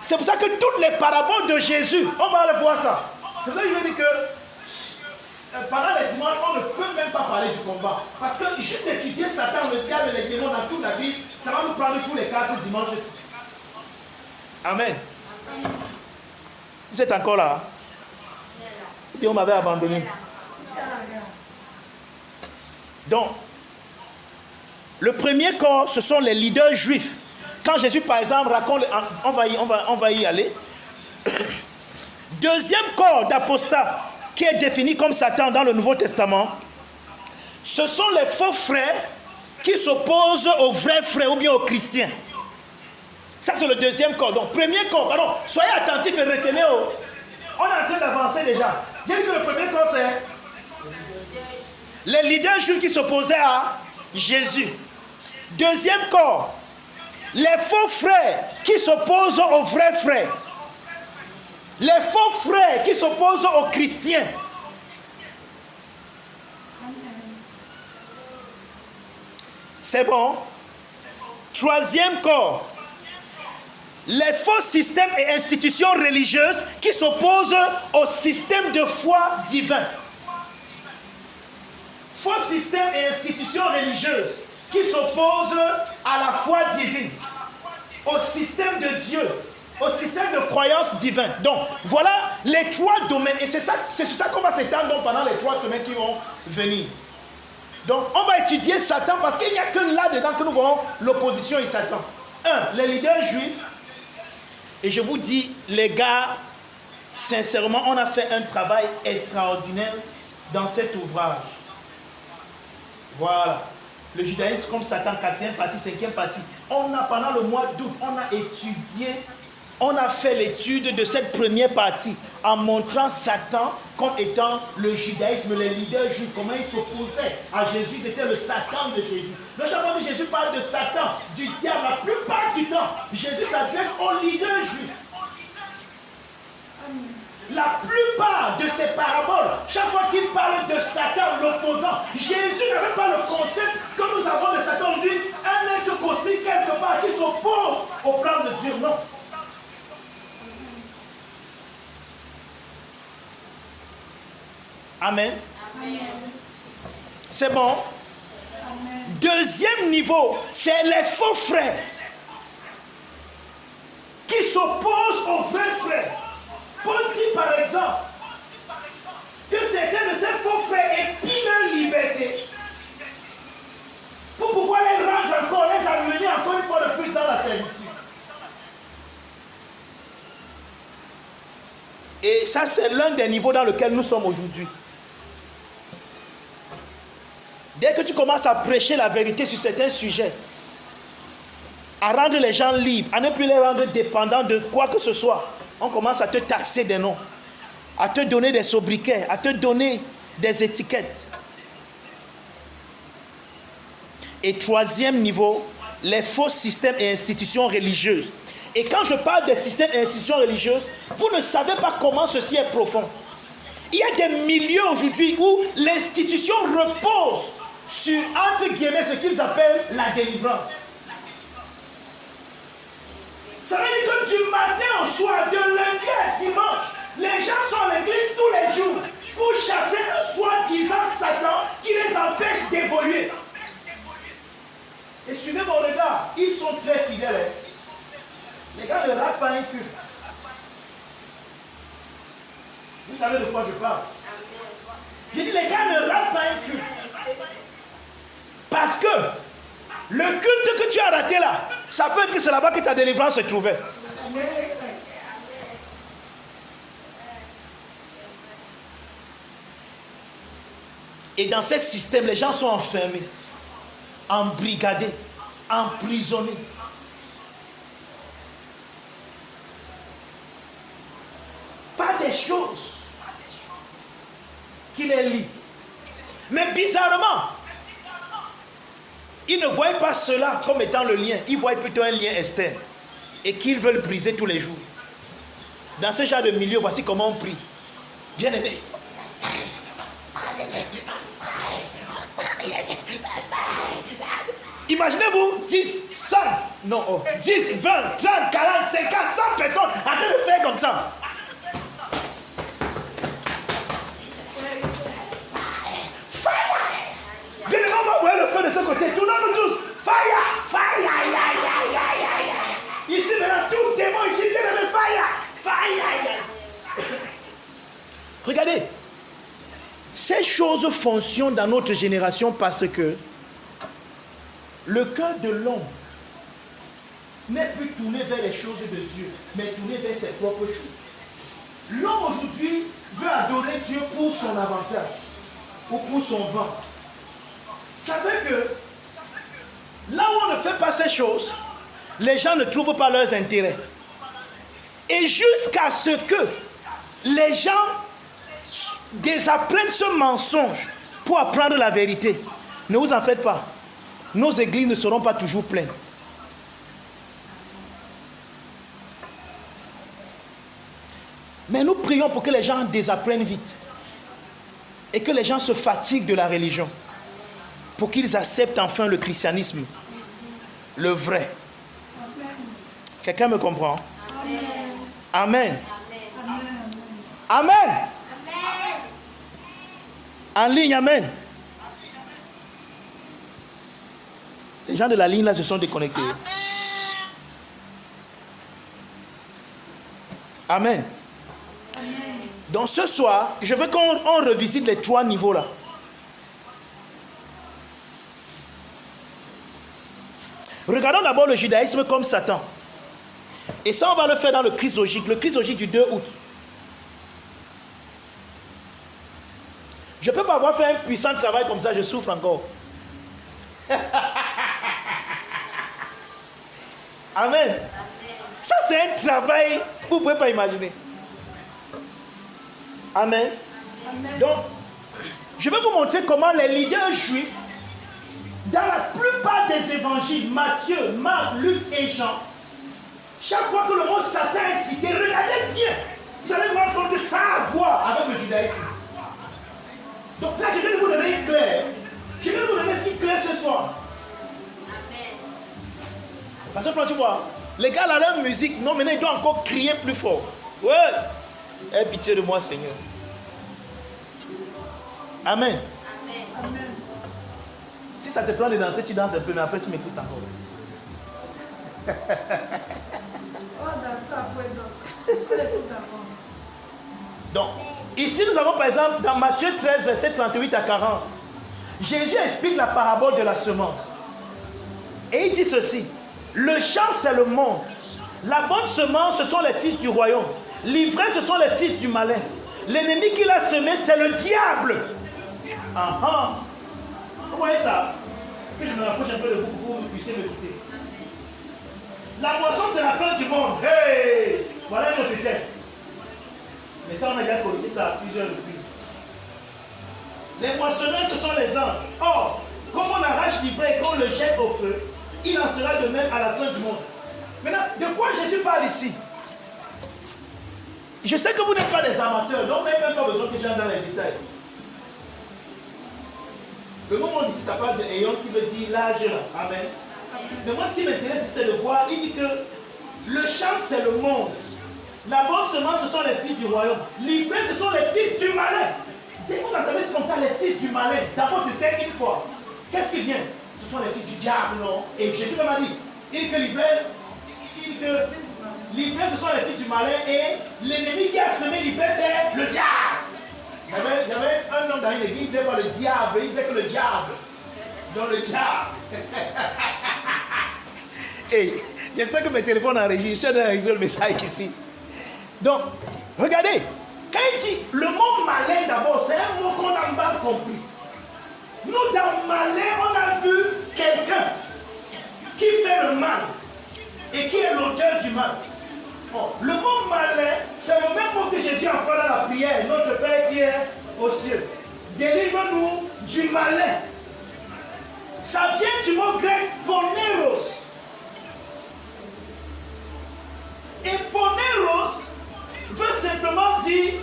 S1: C'est pour ça que toutes les paraboles de Jésus, on va aller voir ça. C'est pour ça que je veux dire que pendant les dimanches, on ne peut même pas parler du combat. Parce que juste étudier Satan, le diable et les démons dans toute la Bible, ça va nous prendre tous les 4 dimanches. Amen. Vous êtes encore là? Et on m'avait abandonné. Donc, le premier corps, ce sont les leaders juifs. Quand Jésus, par exemple, raconte, on va y aller. Deuxième corps d'apostats qui est défini comme Satan dans le Nouveau Testament, ce sont les faux frères qui s'opposent aux vrais frères ou bien aux chrétiens. Ça, c'est le deuxième corps. Donc, premier corps, pardon, soyez attentifs et retenez. On est en train d'avancer déjà. J'ai dit que le premier corps, c'est les leaders juifs qui s'opposaient à Jésus. Deuxième corps, les faux frères qui s'opposent aux vrais frères. Les faux frères qui s'opposent aux chrétiens. C'est bon? Troisième corps. Les faux systèmes et institutions religieuses qui s'opposent au système de foi divin. Faux systèmes et institutions religieuses qui s'opposent à la foi divine, au système de Dieu, au système de croyance divine. Donc, voilà les 3 domaines. Et c'est sur ça qu'on va s'étendre pendant les 3 semaines qui vont venir. Donc, on va étudier Satan parce qu'il n'y a que là-dedans que nous voyons l'opposition et Satan. 1. Les leaders juifs. Et je vous dis, les gars, sincèrement, on a fait un travail extraordinaire dans cet ouvrage. Voilà. Le judaïsme comme Satan, 4e partie, 5e partie. On a, pendant le mois d'août, on a étudié, on a fait l'étude de cette première partie en montrant Satan comme étant le judaïsme, les leaders juifs, comment ils s'opposaient à Jésus, c'était le Satan de Jésus. Donc chaque fois que Jésus parle de Satan, du diable, la plupart du temps, Jésus s'adresse aux leaders juifs. La plupart de ces paraboles, chaque fois qu'il parle de Satan, l'opposant, Jésus n'avait pas le concept que nous avons de Satan aujourd'hui, un être cosmique quelque part qui s'oppose au plan de Dieu. Non. Amen. Amen. C'est bon. Amen. Deuxième niveau, c'est les faux frères qui s'opposent aux vrais frères. Paul dit par exemple que certains de ces faux frères épient leur liberté pour pouvoir les rendre encore, les amener encore une fois de plus dans la servitude. Et ça, c'est l'un des niveaux dans lequel nous sommes aujourd'hui. Dès que tu commences à prêcher la vérité sur certains sujets, à rendre les gens libres, à ne plus les rendre dépendants de quoi que ce soit, on commence à te taxer des noms, à te donner des sobriquets, à te donner des étiquettes. Et troisième niveau, les faux systèmes et institutions religieuses. Et quand je parle des systèmes et institutions religieuses, vous ne savez pas comment ceci est profond. Il y a des milieux aujourd'hui où l'institution repose sur, entre guillemets, ce qu'ils appellent la délivrance. Ça veut dire que du matin au soir, de lundi à dimanche, les gens sont à l'église tous les jours pour chasser un soi-disant Satan qui les empêche d'évoluer. Et suivez mon regard, ils sont très fidèles. Les gars ne ratent pas un culte. Vous savez de quoi je parle? Je dis, les gars ne ratent pas un culte. Parce que le culte que tu as raté là, ça peut être que c'est là-bas que ta délivrance se trouvait. Et dans ce système, les gens sont enfermés, embrigadés, emprisonnés. Pas des choses qui les lient. Mais bizarrement, ils ne voient pas cela comme étant le lien. Ils voient plutôt un lien externe. Et qu'ils veulent briser tous les jours. Dans ce genre de milieu, voici comment on prie. Bien-aimé. Imaginez-vous 10, 100, non, 10, 20, 30, 40, 50, 100 personnes en train de faire comme ça. Bien évidemment, on va voir le feu de ce côté. Tournons-nous tous. Fire, fire, ici maintenant, tout démon ici, bien aimé, fire. Regardez, ces choses fonctionnent dans notre génération parce que le cœur de l'homme n'est plus tourné vers les choses de Dieu, mais tourné vers ses propres choses. L'homme aujourd'hui veut adorer Dieu pour son avantage ou pour son vent. Savez que là où on ne fait pas ces choses, les gens ne trouvent pas leurs intérêts. Et jusqu'à ce que les gens désapprennent ce mensonge pour apprendre la vérité, ne vous en faites pas. Nos églises ne seront pas toujours pleines. Mais nous prions pour que les gens désapprennent vite. Et que les gens se fatiguent de la religion. Pour qu'ils acceptent enfin le christianisme. Le vrai. Quelqu'un me comprend? Amen. Amen. Amen. En ligne, amen. Les gens de la ligne là se sont déconnectés. Amen. Donc ce soir, je veux qu'on revisite les 3 niveaux là. Regardons d'abord le judaïsme comme Satan. Et ça, on va le faire dans le christologique du 2 août. Je ne peux pas avoir fait un puissant travail comme ça, je souffre encore. Amen. Ça, c'est un travail, vous ne pouvez pas imaginer. Amen. Amen. Donc, je vais vous montrer comment les leaders juifs, dans la plupart des évangiles, Matthieu, Marc, Luc et Jean, chaque fois que le mot Satan est cité, regardez bien. Vous allez voir compte que ça a à voir avec le judaïsme. Donc là, je vais vous donner clair. Je vais vous donner ce qui est clair ce soir. Parce que tu vois, les gars, là, leur musique, non, maintenant, ils doivent encore crier plus fort. Ouais. Aie pitié de moi, Seigneur. Amen. Amen. Si ça te prend de danser, tu danses un peu, mais après tu m'écoutes encore. Donc, ici nous avons par exemple dans Matthieu 13, verset 38 à 40, Jésus explique la parabole de la semence. Et il dit ceci: le champ c'est le monde. La bonne semence ce sont les fils du royaume. L'ivraie ce sont les fils du malin. L'ennemi qui l'a semé c'est le diable. Vous voyez ça? Que je me rapproche un peu de vous pour que vous puissiez m'écouter. La moisson c'est la fin du monde. Hey! Voilà notre thème. Mais ça on a déjà corrigé ça à plusieurs reprises. Les moissonneurs ce sont les anges. Or, comme on arrache l'ivraie et qu'on le jette au feu, il en sera de même à la fin du monde. Maintenant, de quoi Jésus parle ici? Je sais que vous n'êtes pas des amateurs, donc vous n'avez même pas besoin que j'entre dans les détails. Le mot ici, ça parle de Aeon qui veut dire l'âge là. Amen. Mais moi, ce qui m'intéresse, c'est de voir, il dit que le champ, c'est le monde. La bonne semence, ce sont les fils du royaume. L'ivraie, ce sont les fils du malin. Dès que vous entendez comme ça, les fils du malin, dans votre tête une fois, qu'est-ce qui vient? Ce sont les fils du diable, non? Et Jésus m'a dit, il dit que l'ivraie, ce sont les fils du malin et l'ennemi qui a semé l'ivraie, c'est le diable. Il y avait un homme dans une église, il disait pas le diable, il disait que le diable. Donc le diable. Hey, j'espère que mes téléphones enregistrent, je suis en train d'enregistrer le message ici. Donc, regardez, quand il dit le mot malin d'abord, c'est un mot qu'on a mal compris. Nous, dans malin, on a vu quelqu'un qui fait le mal et qui est l'auteur du mal. Bon, le mot malin, c'est le même mot que Jésus emploie dans la prière. Notre Père qui est aux cieux, délivre-nous du malin. Ça vient du mot grec poneros. Et poneros veut simplement dire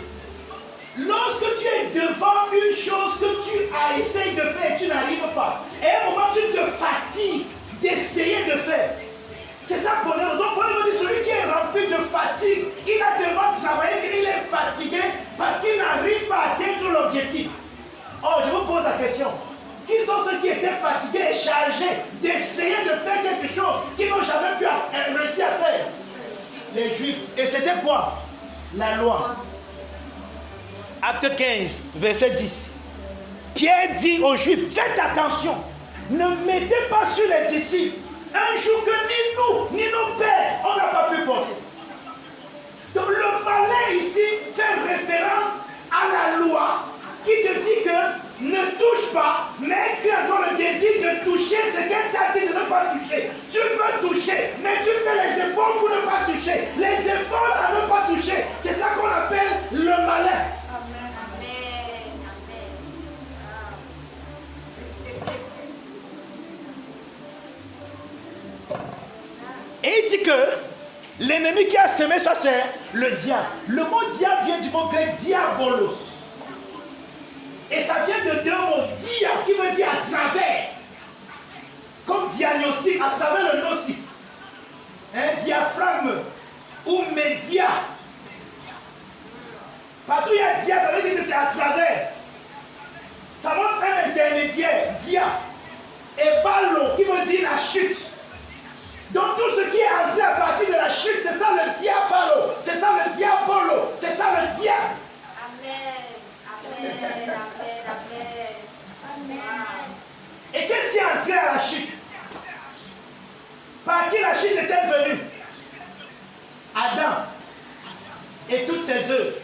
S1: lorsque tu es devant une chose que tu as essayé de faire et tu n'arrives pas. Et à un moment tu te fatigues d'essayer de faire. C'est ça poneros. Donc poneros dit celui qui est rempli de fatigue, il a tellement travaillé qu'il est fatigué parce qu'il n'arrive pas à atteindre l'objectif. Or, je vous pose la question. Qui sont ceux qui étaient fatigués et chargés d'essayer de faire quelque chose qu'ils n'ont jamais pu réussir à faire? Les Juifs. Et c'était quoi? La loi. Acte 15, verset 10. Pierre dit aux Juifs, faites attention, ne mettez pas sur les disciples un jour que ni nous, ni nos pères, on n'a pas pu porter. Donc le malin ici fait référence à la loi qui te dit que ne touche pas, mais tu as le désir de toucher ce qu'elle t'a dit de ne pas toucher. Tu veux toucher, mais tu fais les efforts pour ne pas toucher. Les efforts à ne pas toucher, c'est ça qu'on appelle le malin.
S2: Amen.
S1: Et il dit que l'ennemi qui a semé ça, c'est le diable. Le mot diable vient du mot grec diabolos. Et ça vient de deux mots. Dia qui veut dire à travers. Comme diagnostic, à travers le gnosis. Diaphragme ou média. Partout il y a dia, ça veut dire que c'est à travers. Ça montre un intermédiaire, dia. Et ballo qui veut dire la chute. Donc tout ce qui est entré à partir de la chute, c'est ça le diabolo. C'est ça le diabolo. C'est ça le diable.
S2: Amen.
S1: Et qu'est-ce qui est entré à la chute? Par qui la chute est-elle venue? Adam et toutes ses œuvres.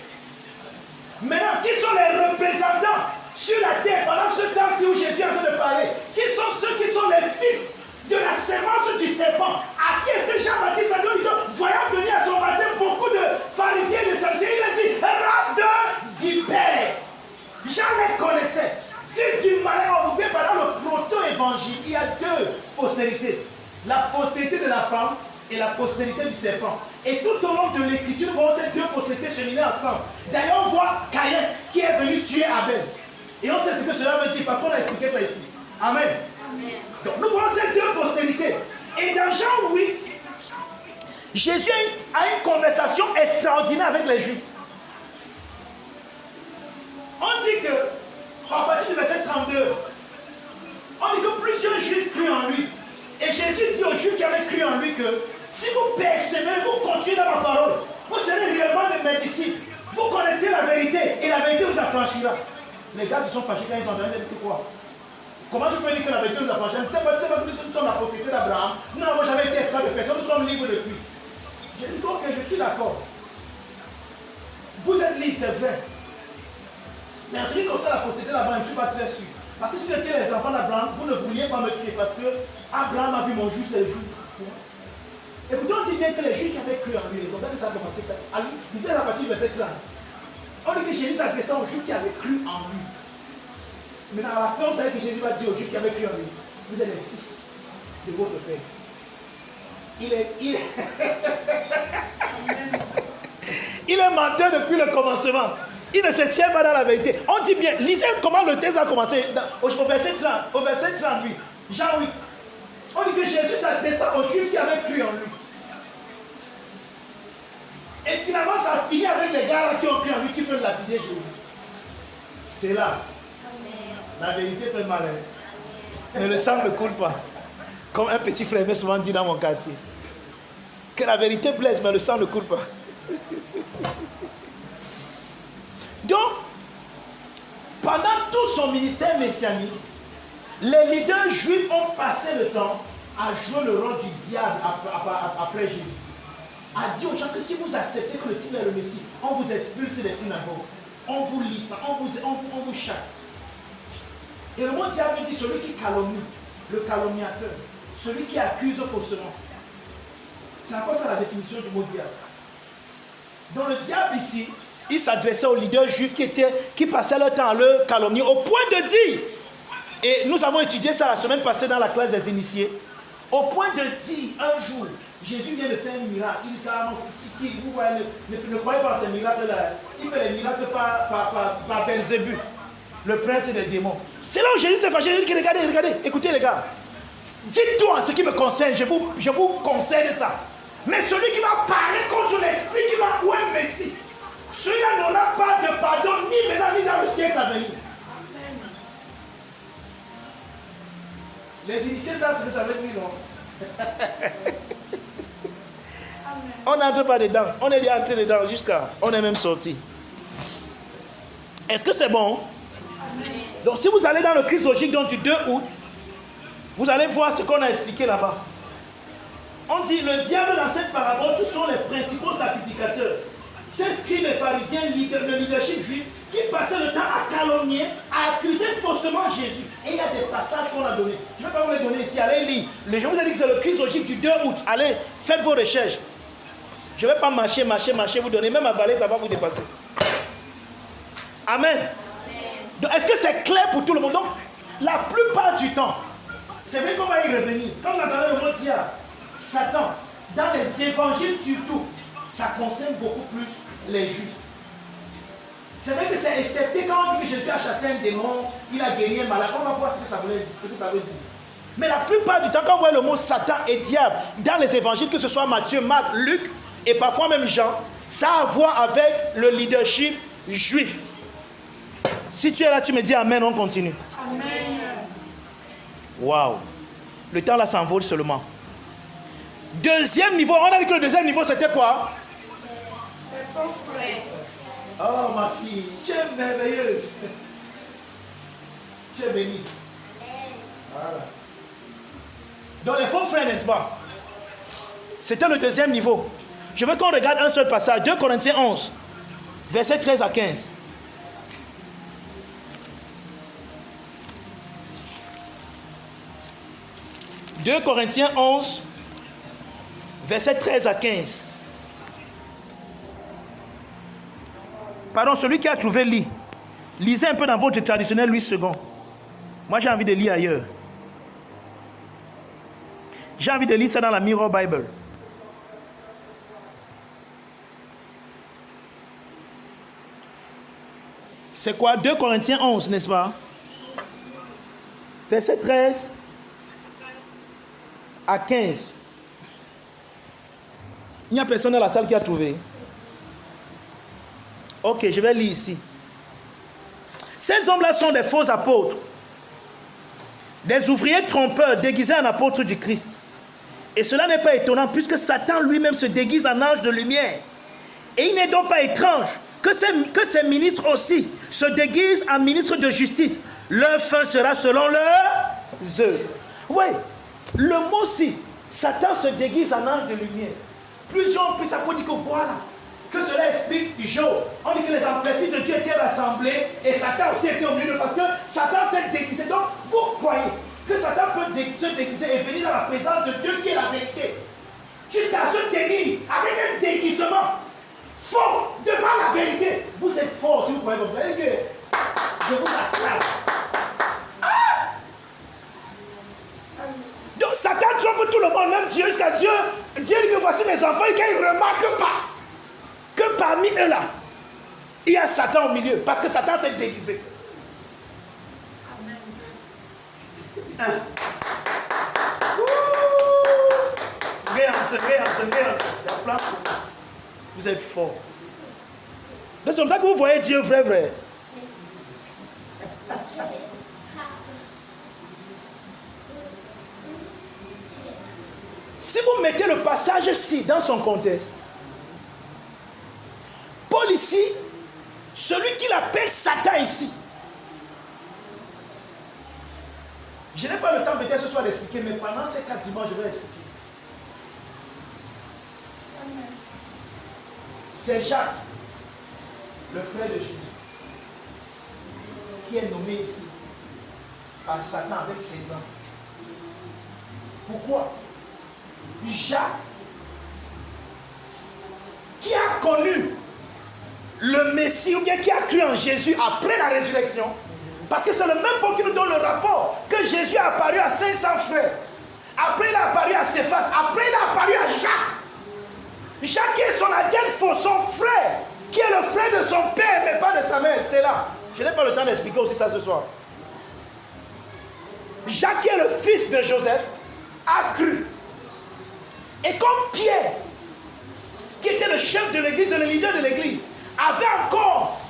S1: Maintenant, qui sont les représentants sur la terre pendant ce temps-ci où Jésus est en train de parler? Qui sont ceux qui sont les fils de la sémence du serpent? À qui est-ce que Jean-Baptiste a dit, voyant venir à son matin beaucoup de pharisiens et de sadducéens, il a dit, race de vipères. Jean les connaissait. Fils du malin, on oublie pendant le proto-évangile, il y a deux postérités. La postérité de la femme et la postérité du serpent. Et tout au long de l'écriture, nous voyons ces deux postérités cheminer ensemble. D'ailleurs, on voit Caïn qui est venu tuer Abel. Et on sait ce que cela veut dire parce qu'on a expliqué ça ici. Amen.
S2: Amen.
S1: Donc nous voyons ces deux postérités. Et dans Jean 8, Jésus a une conversation extraordinaire avec les Juifs. On dit que, à partir du verset 32, on dit que plus cru en lui. Et Jésus dit aux Juifs qui avaient cru en lui que si vous persévérez, vous continuez dans ma parole, vous serez réellement mes disciples. Vous connaîtrez la vérité et la vérité vous affranchira. Les gars se sont fâchés quand ils ont entendu quoi. Comment tu peux dire que la vérité nous affranchira? C'est pas que nous sommes la prophétie d'Abraham. Nous n'avons jamais été esclaves de personne, nous sommes libres depuis. J'ai dit ok, je suis d'accord. Vous êtes libres, c'est vrai. Mais en ce qui concerne la procédure d'Abraham, je ne suis pas très sûr. Parce que si vous étiez les enfants d'Abraham, vous ne vouliez pas me tuer parce que Abraham a vu mon juge, c'est le juge. Écoutez, on dit bien que les juifs qui avaient cru en lui, les soldats qui ça a commencé à lui, disait à partir du verset 30. On dit que Jésus s'adressait aux juifs qui avaient cru en lui. Maintenant, à la fin, on savait que Jésus va dire aux juifs qui avaient cru en lui, vous êtes les fils de votre père. Il est menteur depuis le commencement. Il ne se tient pas dans la vérité. On dit bien, lisez comment le texte a commencé au verset 30. Au verset 38, Jean 8. On dit que Jésus s'adressa aux Juifs qui avaient cru en lui. Et finalement, ça a fini avec les gars là qui ont cru en lui, qui veulent lapider Jésus. C'est là. La vérité fait mal. Mais le sang ne coule pas. Comme un petit frère m'a souvent dit dans mon quartier. Que la vérité blesse, mais le sang ne coule pas. Donc, pendant tout son ministère messianique, les leaders juifs ont passé le temps à jouer le rôle du diable après Jésus. A dit aux gens que si vous acceptez que le type est le Messie, on vous expulse des synagogues, on vous licencie, on vous chasse. Et le mot diable dit celui qui calomnie, le calomniateur, celui qui accuse faussement. C'est encore ça la définition du mot diable. Donc le diable ici, il s'adressait aux leaders juifs qui passaient leur temps à le calomnier au point de dire, et nous avons étudié ça la semaine passée dans la classe des initiés, au point de dire un jour, Jésus vient de faire un miracle. Il dit ça, vous voyez, ne croyez pas à ces miracles-là. Il fait les miracles par Belzébuth, le prince des démons. C'est là où Jésus s'est fâché. Il dit, regardez, écoutez les gars. Dites-toi ce qui me concerne, je vous conseille ça. Mais celui qui va parler contre l'esprit qui va ou un Messie, celui-là n'aura pas de pardon ni maintenant ni dans le siècle à venir. Les initiés savent ce que ça veut dire, non? On n'entre pas dedans. On est entré dedans jusqu'à... On est même sorti. Est-ce que c'est bon? Amen. Donc si vous allez dans le Christologique du 2 août, vous allez voir ce qu'on a expliqué là-bas. On dit le diable dans cette parabole, ce sont les principaux sacrificateurs. Ces scribes et pharisiens, le leadership juif, qui passaient le temps à calomnier, à accuser faussement Jésus. Et il y a des passages qu'on a donnés. Je ne vais pas vous les donner ici. Allez lire. Je vous ai dit que c'est le Christologique du 2 août. Allez, faites vos recherches. Je ne vais pas marcher, vous donner. Même avaler, ça va vous dépasser. Amen. Donc, est-ce que c'est clair pour tout le monde? Donc, la plupart du temps, c'est vrai qu'on va y revenir. Comme on a parlé le mot diable, Satan, dans les évangiles surtout, ça concerne beaucoup plus les Juifs. C'est vrai que c'est excepté quand on dit que Jésus a chassé un démon, il a guéri un malade. On va voir ce que ça veut dire. Mais la plupart du temps, quand on voit le mot Satan et diable dans les évangiles, que ce soit Matthieu, Marc, Luc et parfois même Jean, ça a à voir avec le leadership juif. Si tu es là, tu me dis Amen, on continue. Amen. Waouh. Le temps là s'envole seulement. Deuxième niveau, on a dit que le deuxième niveau c'était quoi? Oh ma fille, tu es merveilleuse. Tu es bénie. Voilà. Donc les faux frères, n'est-ce pas? C'était le deuxième niveau. Je veux qu'on regarde un seul passage, 2 Corinthiens 11, versets 13 à 15. « 2 Corinthiens 11, versets 13 à 15. Pardon, celui qui a trouvé, lit. Lisez un peu dans votre traditionnel Louis II. Moi, j'ai envie de lire ailleurs. J'ai envie de lire ça dans la Mirror Bible. C'est quoi? 2 Corinthiens 11, n'est-ce pas? Verset 13 à 15. Il n'y a personne dans la salle qui a trouvé. Ok, je vais lire ici. Ces hommes-là sont des faux apôtres. des ouvriers trompeurs déguisés en apôtres du Christ. Et cela n'est pas étonnant puisque Satan lui-même se déguise en ange de lumière. Et il n'est donc pas étrange que ces ministres aussi se déguisent en ministres de justice. Leur fin sera selon leurs œuvres. Vous voyez, le mot-ci, Satan se déguise en ange de lumière. Plusieurs ont pris ça pour dire que voilà, que cela explique Job. On dit que les fils de Dieu étaient rassemblés et Satan aussi était au milieu parce que Satan s'est déguisé. Donc, vous croyez que Satan peut se déguiser et venir dans la présence de Dieu qui est la vérité jusqu'à se tenir avec un déguisement fort devant la vérité. Vous êtes fort si vous croyez comme ça. Je vous acclame. Donc Satan trompe tout le monde, même Dieu, jusqu'à Dieu. Dieu dit que voici mes enfants et qu'il ne remarque pas que parmi eux là, il y a Satan au milieu. Parce que Satan s'est déguisé. Amen. Regarde. Vous êtes fort. C'est comme ça que vous voyez Dieu vrai. Si vous mettez le passage-ci dans son contexte, Paul ici, celui qu'il appelle Satan ici, je n'ai pas le temps peut-être ce soir d'expliquer, mais pendant ces 4 dimanches, je vais expliquer. C'est Jacques, le frère de Jésus, qui est nommé ici par Satan avec 16 ans. Pourquoi? Jacques, qui a connu le Messie ou bien qui a cru en Jésus après la résurrection, parce que c'est le même Paul qui nous donne le rapport que Jésus a apparu à 500 frères, après il a apparu à Céphas, après il a apparu à Jacques. Jacques qui est son adelpho, son frère, qui est le frère de son père mais pas de sa mère, c'est là. Je n'ai pas le temps d'expliquer aussi ça ce soir. Jacques qui est le fils de Joseph a cru. Et comme Pierre, qui était le chef de l'église et le leader de l'église, avait encore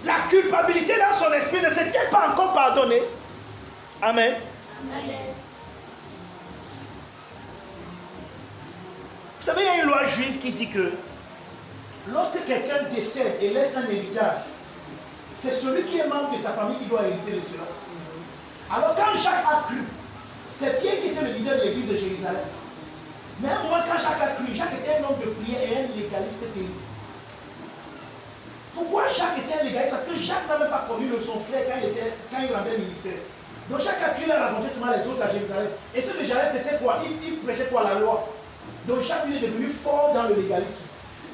S1: la culpabilité dans son esprit, ne s'était pas encore pardonné. Amen. Amen. Vous savez, il y a une loi juive qui dit que lorsque quelqu'un décède et laisse un héritage, c'est celui qui est membre de sa famille qui doit hériter de cela. Alors quand Jacques a cru, c'est Pierre qui était le leader de l'église de Jérusalem. Mais à un moment, quand Jacques a cru, Jacques était un homme de prière et un légaliste terrible. Pourquoi Jacques était un légaliste? Parce que Jacques n'avait pas connu son frère quand il rendait le ministère. Donc Jacques a cru, il a rencontré seulement les autres à Jérusalem. Et ceux de Jérusalem, c'était quoi? Il prêchait quoi? La loi. Donc Jacques lui est devenu fort dans le légalisme.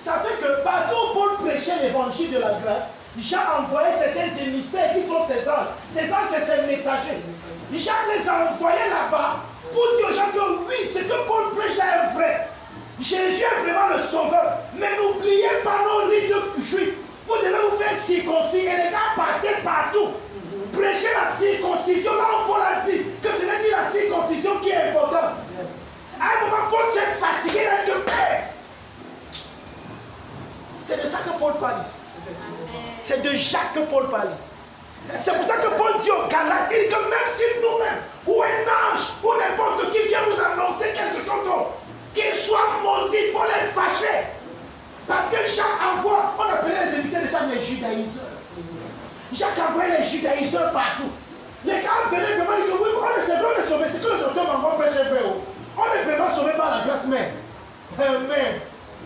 S1: Ça fait que partout où Paul prêchait l'évangile de la grâce, Jacques envoyait certains émissaires qui sont ses anges. Ces anges, c'est ses messagers. Jacques les a envoyés là-bas pour dire aux gens que oui, ce que Paul prêche là est vrai. Jésus est vraiment le sauveur. Mais n'oubliez pas nos rites juifs. Vous devez vous faire circoncire et les gars partez partout. Prêchez la circoncision. Là où Paul a dit que ce n'est pas la circoncision qui est importante. À un moment, Paul s'est fatigué avec le père. C'est de ça que Paul parle ici. C'est de Jacques que Paul parle ici. C'est pour ça que Paul dit aux Galates, il dit que même si nous-mêmes, ou un ange, ou n'importe qui vient vous annoncer quelque chose d'autre, qu'il soit maudit, Paul est fâché. Parce que Jacques envoie, on appelait les émissaires de Jacques les judaïseurs. Jacques envoyait les judaïseurs partout. Les gars venaient vraiment dire que oui, on est sauvé, c'est que le docteur m'envoie prêcher vrai. On est vraiment sauvé par la grâce, mais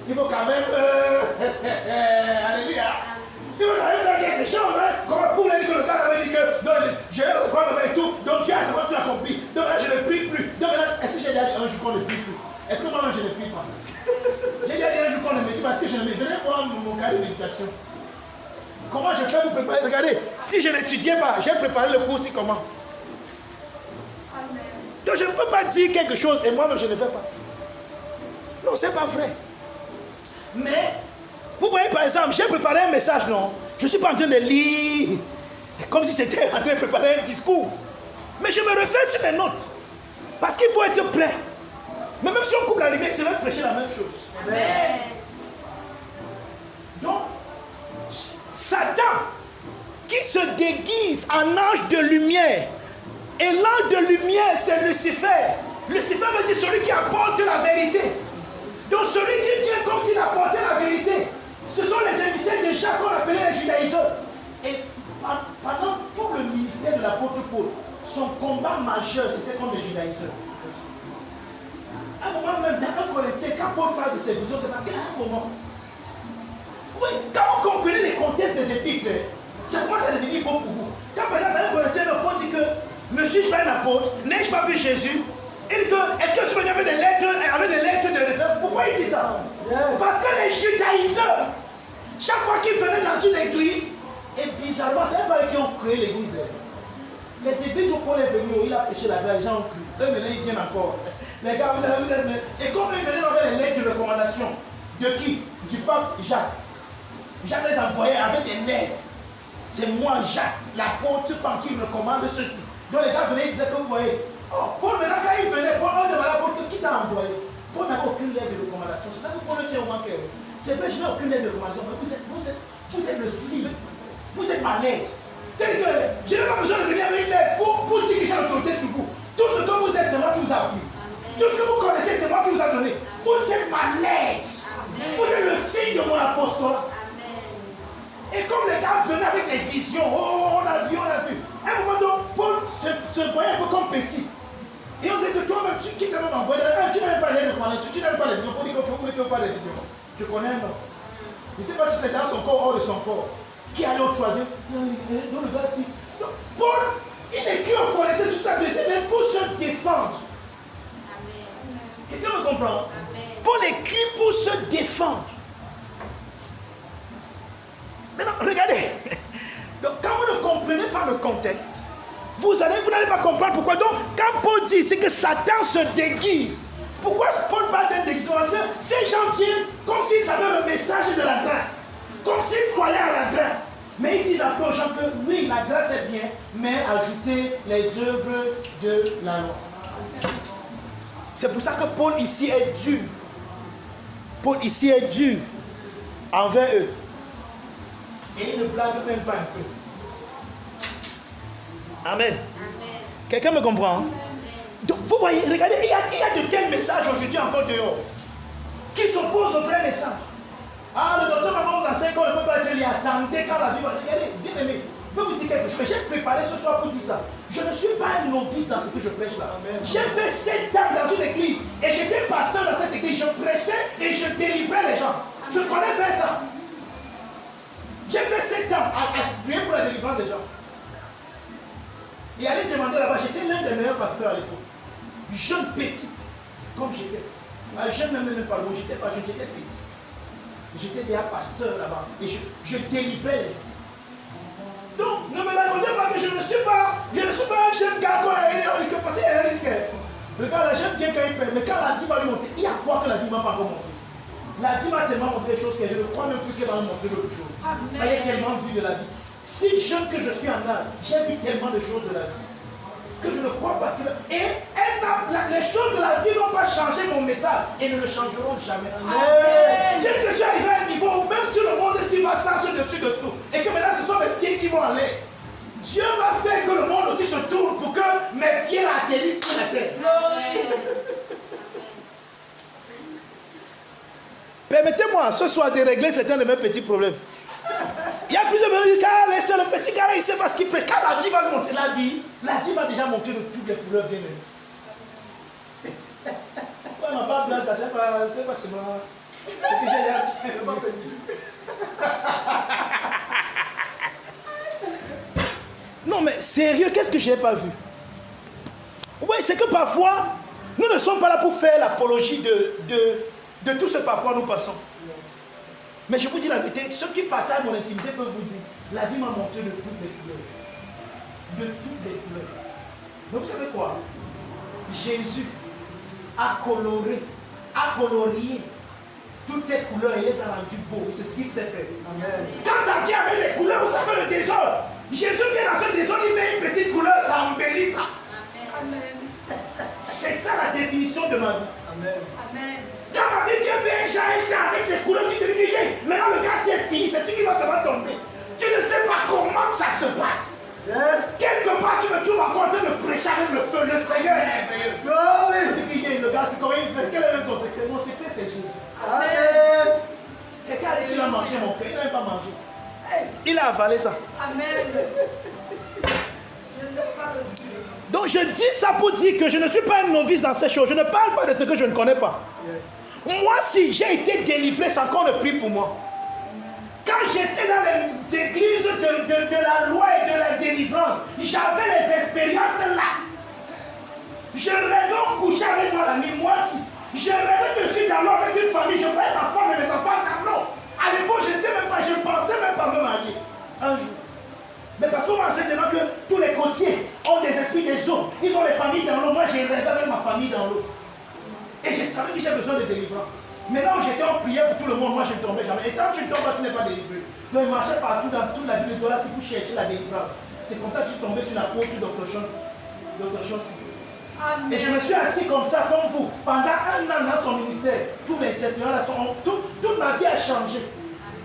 S1: il faut quand même, alléluia. Il faut quand même dire quelque chose, comme pour dire que le gars avait dit que je crois et tout, donc Dieu a tout accompli. Donc là, je ne prie plus. Donc là, est-ce que j'ai dit un jour qu'on ne prie plus? Est-ce que moi-même je ne prie pas? J'ai dit un jour qu'on ne médite parce que je ne médite. Venez voir mon cas de méditation. Comment je peux vous préparer? Regardez, si je n'étudiais pas, j'ai préparé le cours aussi comment? Donc je ne peux pas dire quelque chose et moi-même je ne fais pas. Non, c'est pas vrai. Mais, vous voyez par exemple, j'ai préparé un message, non? Je ne suis pas en train de lire comme si c'était en train de préparer un discours. Mais je me refais sur mes notes. Parce qu'il faut être prêt. Mais même si on coupe la lumière, c'est même prêcher la même chose. Amen. Donc, Satan, qui se déguise en ange de lumière, Et l'ange de lumière, c'est Lucifer. Lucifer veut dire celui qui apporte la vérité. Donc celui qui vient comme s'il apportait la vérité. Ce sont les émissaires de Jacques qu'on appelait les judaïseurs. Et pendant tout le ministère de l'apôtre Paul, son combat majeur, c'était contre les judaïseurs. À un moment même, dans 1 Corinthiens, quand Paul parle de ses visions, c'est parce qu'à un moment, oui, quand vous comprenez les contextes des épîtres, ça commence à devenir bon pour vous. Quand par exemple, dans 1 Corinthiens, Paul dit que ne suis-je pas un apôtre, n'ai-je pas vu Jésus? Il dit que, est-ce que ce Seigneur avait des lettres de référence? Pourquoi il dit ça? Parce que les judaïseurs, chaque fois qu'ils venaient dans une église, et bizarrement, c'est pas eux qui ont créé l'église. Les églises où Paul est venu, il a prêché la grâce, les gens ont cru. Eux maintenant ils viennent encore. Les gars, vous avez. Et comme ils venaient avec les lettres de recommandation, de qui? Du pape Jacques. Jacques les envoyait avec des lettres. C'est moi, Jacques, l'apôtre, qui me commande ceci. Donc les gars venaient et disaient que vous voyez. Oh, Paul maintenant, quand il venait, Paul demandait à Paul qui t'a envoyé. Paul n'avait aucune lettre de recommandation. C'est là que Paul dit au manqueur. C'est vrai, je n'ai aucune lettre de recommandation, mais vous êtes le cible. Vous êtes ma lettre. C'est que je n'ai pas besoin de venir avec une lettre pour dire que j'ai l'autorité sur vous. Tout ce que vous êtes, c'est moi qui vous a appris. Tout ce que vous connaissez, c'est moi qui vous a donné. Vous êtes ma lettre. Vous êtes le signe de mon apostolat. Et comme les gars venaient avec des visions, oh, on a vu. À un moment donné, Paul se voyait un peu comme petit. Et on disait que toi-même, qui t'a même envoyé, tu n'avais pas les recommandations, tu n'avais pas les visions. Pour dire que vous voulez que pas les visions. Je connais un homme. Je ne sais pas si c'est dans son corps ou hors de son corps. Qui allait au troisième. Donc le gars dit. Paul, il écrit au Corinthiens tout ça, mais pour se défendre. Quelqu'un me comprend? Paul écrit pour se défendre. Maintenant, regardez. Donc, quand vous ne comprenez pas le contexte, vous n'allez pas comprendre pourquoi. Donc, quand Paul dit, c'est que Satan se déguise. Pourquoi Paul parle d'un déguisement? Ces gens viennent comme s'ils avaient le message de la grâce. Comme s'ils croyaient à la grâce. Mais ils disent un peu aux gens que oui, la grâce est bien, mais ajoutez les œuvres de la loi. C'est pour ça que Paul ici est dur. Paul ici est dur envers eux. Et il ne blague même pas un peu. Amen. Quelqu'un me comprend? Hein? Donc vous voyez, regardez, il y a de tels messages aujourd'hui encore dehors qui s'opposent au vrai message. Ah, le docteur maman vous enseigne qu'on ne peut pas être lié. Attendez quand la vie va. Regardez, bien aimé, je peux vous dire quelque chose. J'ai préparé ce soir pour dire ça. Je ne suis pas un novice dans ce que je prêche là. J'ai fait 7 ans dans une église et j'étais pasteur dans cette église. Je prêchais et je délivrais les gens. Je connais faire ça. J'ai fait 7 ans à prier pour la délivrance des gens. Et aller demander là-bas, j'étais l'un des meilleurs pasteurs à l'époque. Jeune petit, comme j'étais. Jeune même pas le mot, j'étais pas jeune, j'étais petit. J'étais déjà pasteur là-bas et je délivrais les gens. Donc, ne me racontez pas que je ne suis pas un jeune gars qui parce qu'il y a un risque. Le gars là, j'aime bien quand il paie, mais quand la vie va lui montrer, il y a quoi que la vie ne m'a pas encore montré. La vie m'a tellement montré des choses que je ne crois même plus qu'elle va me montrer d'autres choses. J'ai tellement vu de la vie. Si jeune que je suis en âge, j'ai vu tellement de choses de la vie que je ne crois pas. Et les choses de la vie n'ont pas changé mon message et ne le changeront jamais. J'ai dit que je suis arrivé à un niveau où même si le monde s'y va sans dessus, et que maintenant ce sont mes pieds qui vont aller, Dieu va faire que le monde aussi se tourne pour que mes pieds atterrissent sur la terre. Permettez-moi ce soir de régler certains de mes petits problèmes. Il y a plusieurs personnes qui disent, c'est le petit gars, il sait pas ce qu'il fait. Quand la vie va lui montrer, la vie va déjà montrer de toutes les couleurs bien aimées. On n'a pas blanc, c'est pas seulement. C'est que j'ai pas perdu. Non mais sérieux, qu'est-ce que je n'ai pas vu? Oui, c'est que parfois, nous ne sommes pas là pour faire l'apologie de tout ce par quoi nous passons. Mais je vous dis la vérité, ceux qui partagent mon intimité peuvent vous dire, la vie m'a montré de toutes les couleurs. De toutes les couleurs. Donc vous savez quoi? Jésus a colorié toutes ces couleurs et les a rendues beaux. C'est ce qu'il s'est fait. Amen. Quand ça vient avec les couleurs, ça fait le désordre. Jésus vient dans ce désordre, il met une petite couleur, ça embellit ça. Amen. C'est ça la définition de ma vie. Amen. Amen. Quand ma vie vient faire un chat avec les couleurs, tu te dis, maintenant le gars c'est fini, c'est tu qui va te tomber. Tu ne sais pas comment ça se passe. Yes. Quelque part tu me trouves encore en train de prêcher Il a avalé ça.
S2: Amen. Je ne sais pas le Seigneur.
S1: Donc je dis ça pour dire que je ne suis pas un novice dans ces choses. Je ne parle pas de ce que je ne connais pas. Moi, si j'ai été délivré, c'est encore le prix pour moi. Quand j'étais dans les églises de la loi et de la délivrance, j'avais les expériences là. Je rêvais en coucher avec moi la nuit, moi aussi. Je rêvais que je suis dans l'eau avec une famille, je voyais ma femme et mes enfants dans l'eau. À l'époque, je ne pensais même pas me marier. Un jour. Mais parce qu'on m'enseigne tellement que tous les côtiers ont des esprits des eaux. Ils ont les familles dans l'eau. Moi, j'ai rêvé avec ma famille dans l'eau. Et je savais que j'ai besoin de délivrance. Mais là où j'étais en prière pour tout le monde, moi je ne tombais jamais. Et quand tu tombes, tu n'es pas délivré. Donc il marchait partout dans toute la ville de Dola pour chercher la délivrance. C'est comme ça que je suis tombé sur la peau de Dr. Schultz. Et je me suis assis comme ça, comme vous. Pendant un an dans son ministère, tous les testimonies, toute ma vie a changé.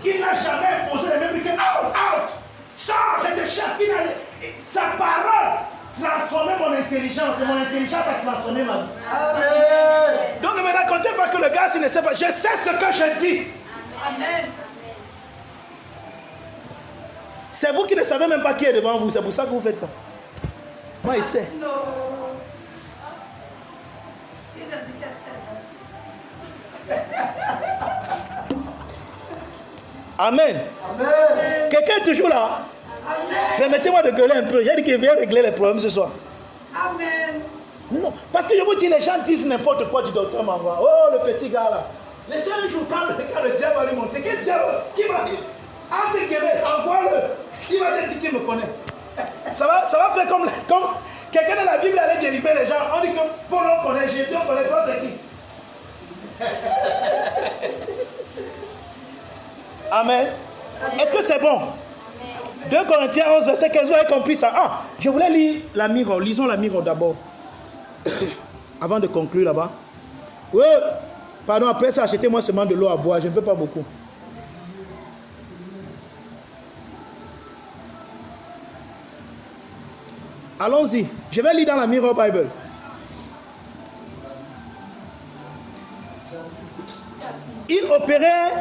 S1: Il n'a jamais imposé les mêmes que out. Sors, je te chasse. Sa parole transformait mon intelligence et mon intelligence a transformé ma vie. Amen. Donc ne me racontez pas que le gars s'il ne sait pas. Je sais ce que je dis.
S2: Amen.
S1: C'est vous qui ne savez même pas qui est devant vous. C'est pour ça que vous faites ça. Moi, il sait.
S2: Non. Ils ont dit que c'est.
S1: Amen. Amen. Quelqu'un est toujours là?
S2: Amen.
S1: Permettez-moi de gueuler un peu. J'ai dit qu'il vient régler les problèmes ce soir.
S2: Amen.
S1: Non, parce que je vous dis, les gens disent n'importe quoi du docteur m'envoie. Oh, le petit gars là. Laissez un jour quand le diable va lui monter. Quel diable? Qui va dire? Entre guillemets, envoie-le. Il va te dire qu'il me connaît. Ça va faire comme quelqu'un de la Bible allait délivrer les gens. On dit que Paul on connaît, Jésus on connaît, toi c'est qui? Amen. Est-ce que c'est bon? 2 Corinthiens 11, verset 15, vous avez compris ça? Ah, je voulais lire la miro. Lisons la miro d'abord. Avant de conclure là-bas. Oui, pardon, après ça, achetez-moi seulement de l'eau à boire. Je ne veux pas beaucoup. Allons-y. Je vais lire dans la Mirror Bible. Ils opéraient,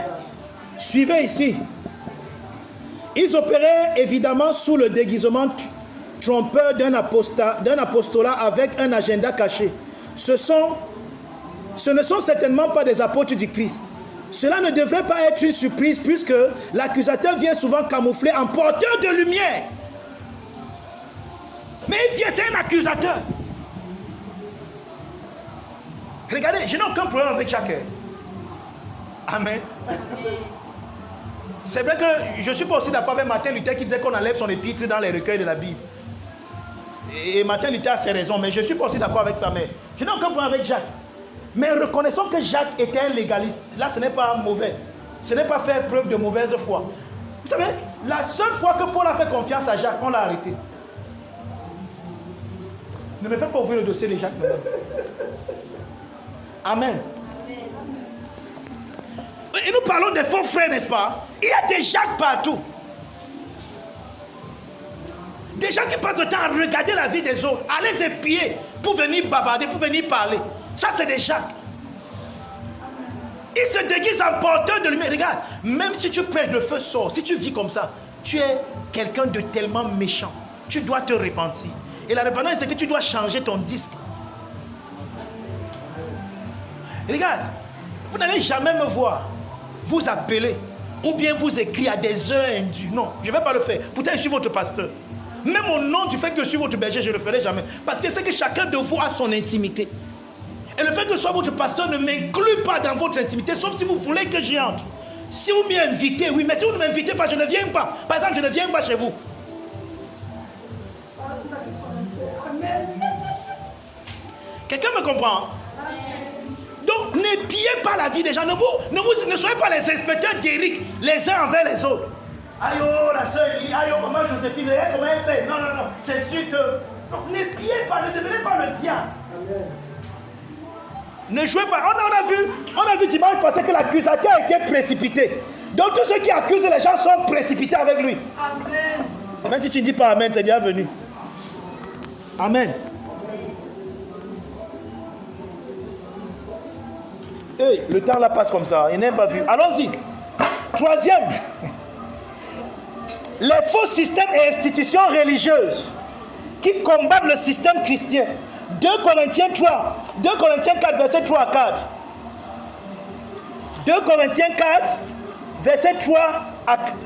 S1: suivez ici. Ils opéraient évidemment sous le déguisement trompeur d'un apostolat avec un agenda caché. Ce ne sont certainement pas des apôtres du Christ. Cela ne devrait pas être une surprise puisque l'accusateur vient souvent camouflé en porteur de lumière. Mais il vient, c'est un accusateur. Regardez, je n'ai aucun problème avec Jacques. Amen. C'est vrai que je ne suis pas aussi d'accord avec Martin Luther qui disait qu'on enlève son épître dans les recueils de la Bible. Et Martin Luther a ses raisons, mais je ne suis pas aussi d'accord avec sa mère. Je n'ai aucun problème avec Jacques. Mais reconnaissons que Jacques était un légaliste. Là, ce n'est pas mauvais. Ce n'est pas faire preuve de mauvaise foi. Vous savez, la seule fois que Paul a fait confiance à Jacques, on l'a arrêté. Ne me faites pas ouvrir le dossier de Jacques maintenant. Amen. Et nous parlons des faux frères, n'est-ce pas? Il y a des Jacques partout. Des gens qui passent le temps à regarder la vie des autres, à les épier pour venir bavarder, pour venir parler. Ça, c'est des Jacques. Ils se déguisent en porteurs de lumière. Regarde, même si tu prêches, le feu sort. Si tu vis comme ça, tu es quelqu'un de tellement méchant. Tu dois te repentir. Et la repentance, c'est que tu dois changer ton disque. Regarde, vous n'allez jamais me voir vous appeler ou bien vous écrire à des heures indues. Non, je ne vais pas le faire. Pourtant, je suis votre pasteur. Même au nom du fait que je suis votre berger, je ne le ferai jamais. Parce que c'est que chacun de vous a son intimité. Et le fait que je sois votre pasteur ne m'inclut pas dans votre intimité, sauf si vous voulez que j'y entre. Si vous m'invitez, oui, mais si vous ne m'invitez pas, je ne viens pas. Par exemple, je ne viens pas chez vous. Quelqu'un me comprend? Donc, n'épiez pas la vie des gens. Ne soyez pas les inspecteurs d'Éric, les uns envers les autres. Aïe, oh, la soeur, aïe, oh, maman Joséphine, regarde comment elle fait. Non, c'est sûr que... Donc, n'épiez pas, ne devenez pas le diable. Amen. Ne jouez pas. On a vu dimanche passé que l'accusateur était précipité. Donc, tous ceux qui accusent les gens sont précipités avec lui.
S2: Amen.
S1: Même si tu ne dis pas Amen, c'est déjà venu. Amen. Hey, le temps là passe comme ça, il n'est pas vu. Allons-y. Troisième. les faux systèmes et institutions religieuses qui combattent le système chrétien. 2 Corinthiens 3, 2 Corinthiens 4, verset 3 à 4. 2 Corinthiens 4, verset 3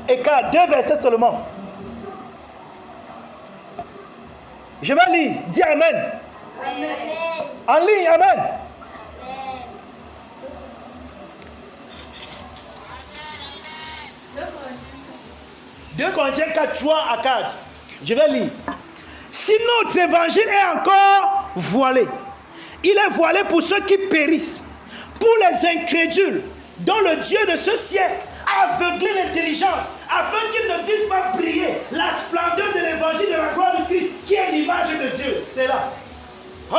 S1: et 4. 2 versets seulement. Je vais lire. Dis Amen.
S2: Amen.
S1: En ligne, Amen. 2 Corinthiens 4, 3 à 4. Je vais lire. Si notre évangile est encore voilé, il est voilé pour ceux qui périssent, pour les incrédules, dont le Dieu de ce siècle a aveuglé l'intelligence, afin qu'ils ne puissent pas briller la splendeur de l'évangile de la gloire de Christ, qui est l'image de Dieu. C'est là. Oh,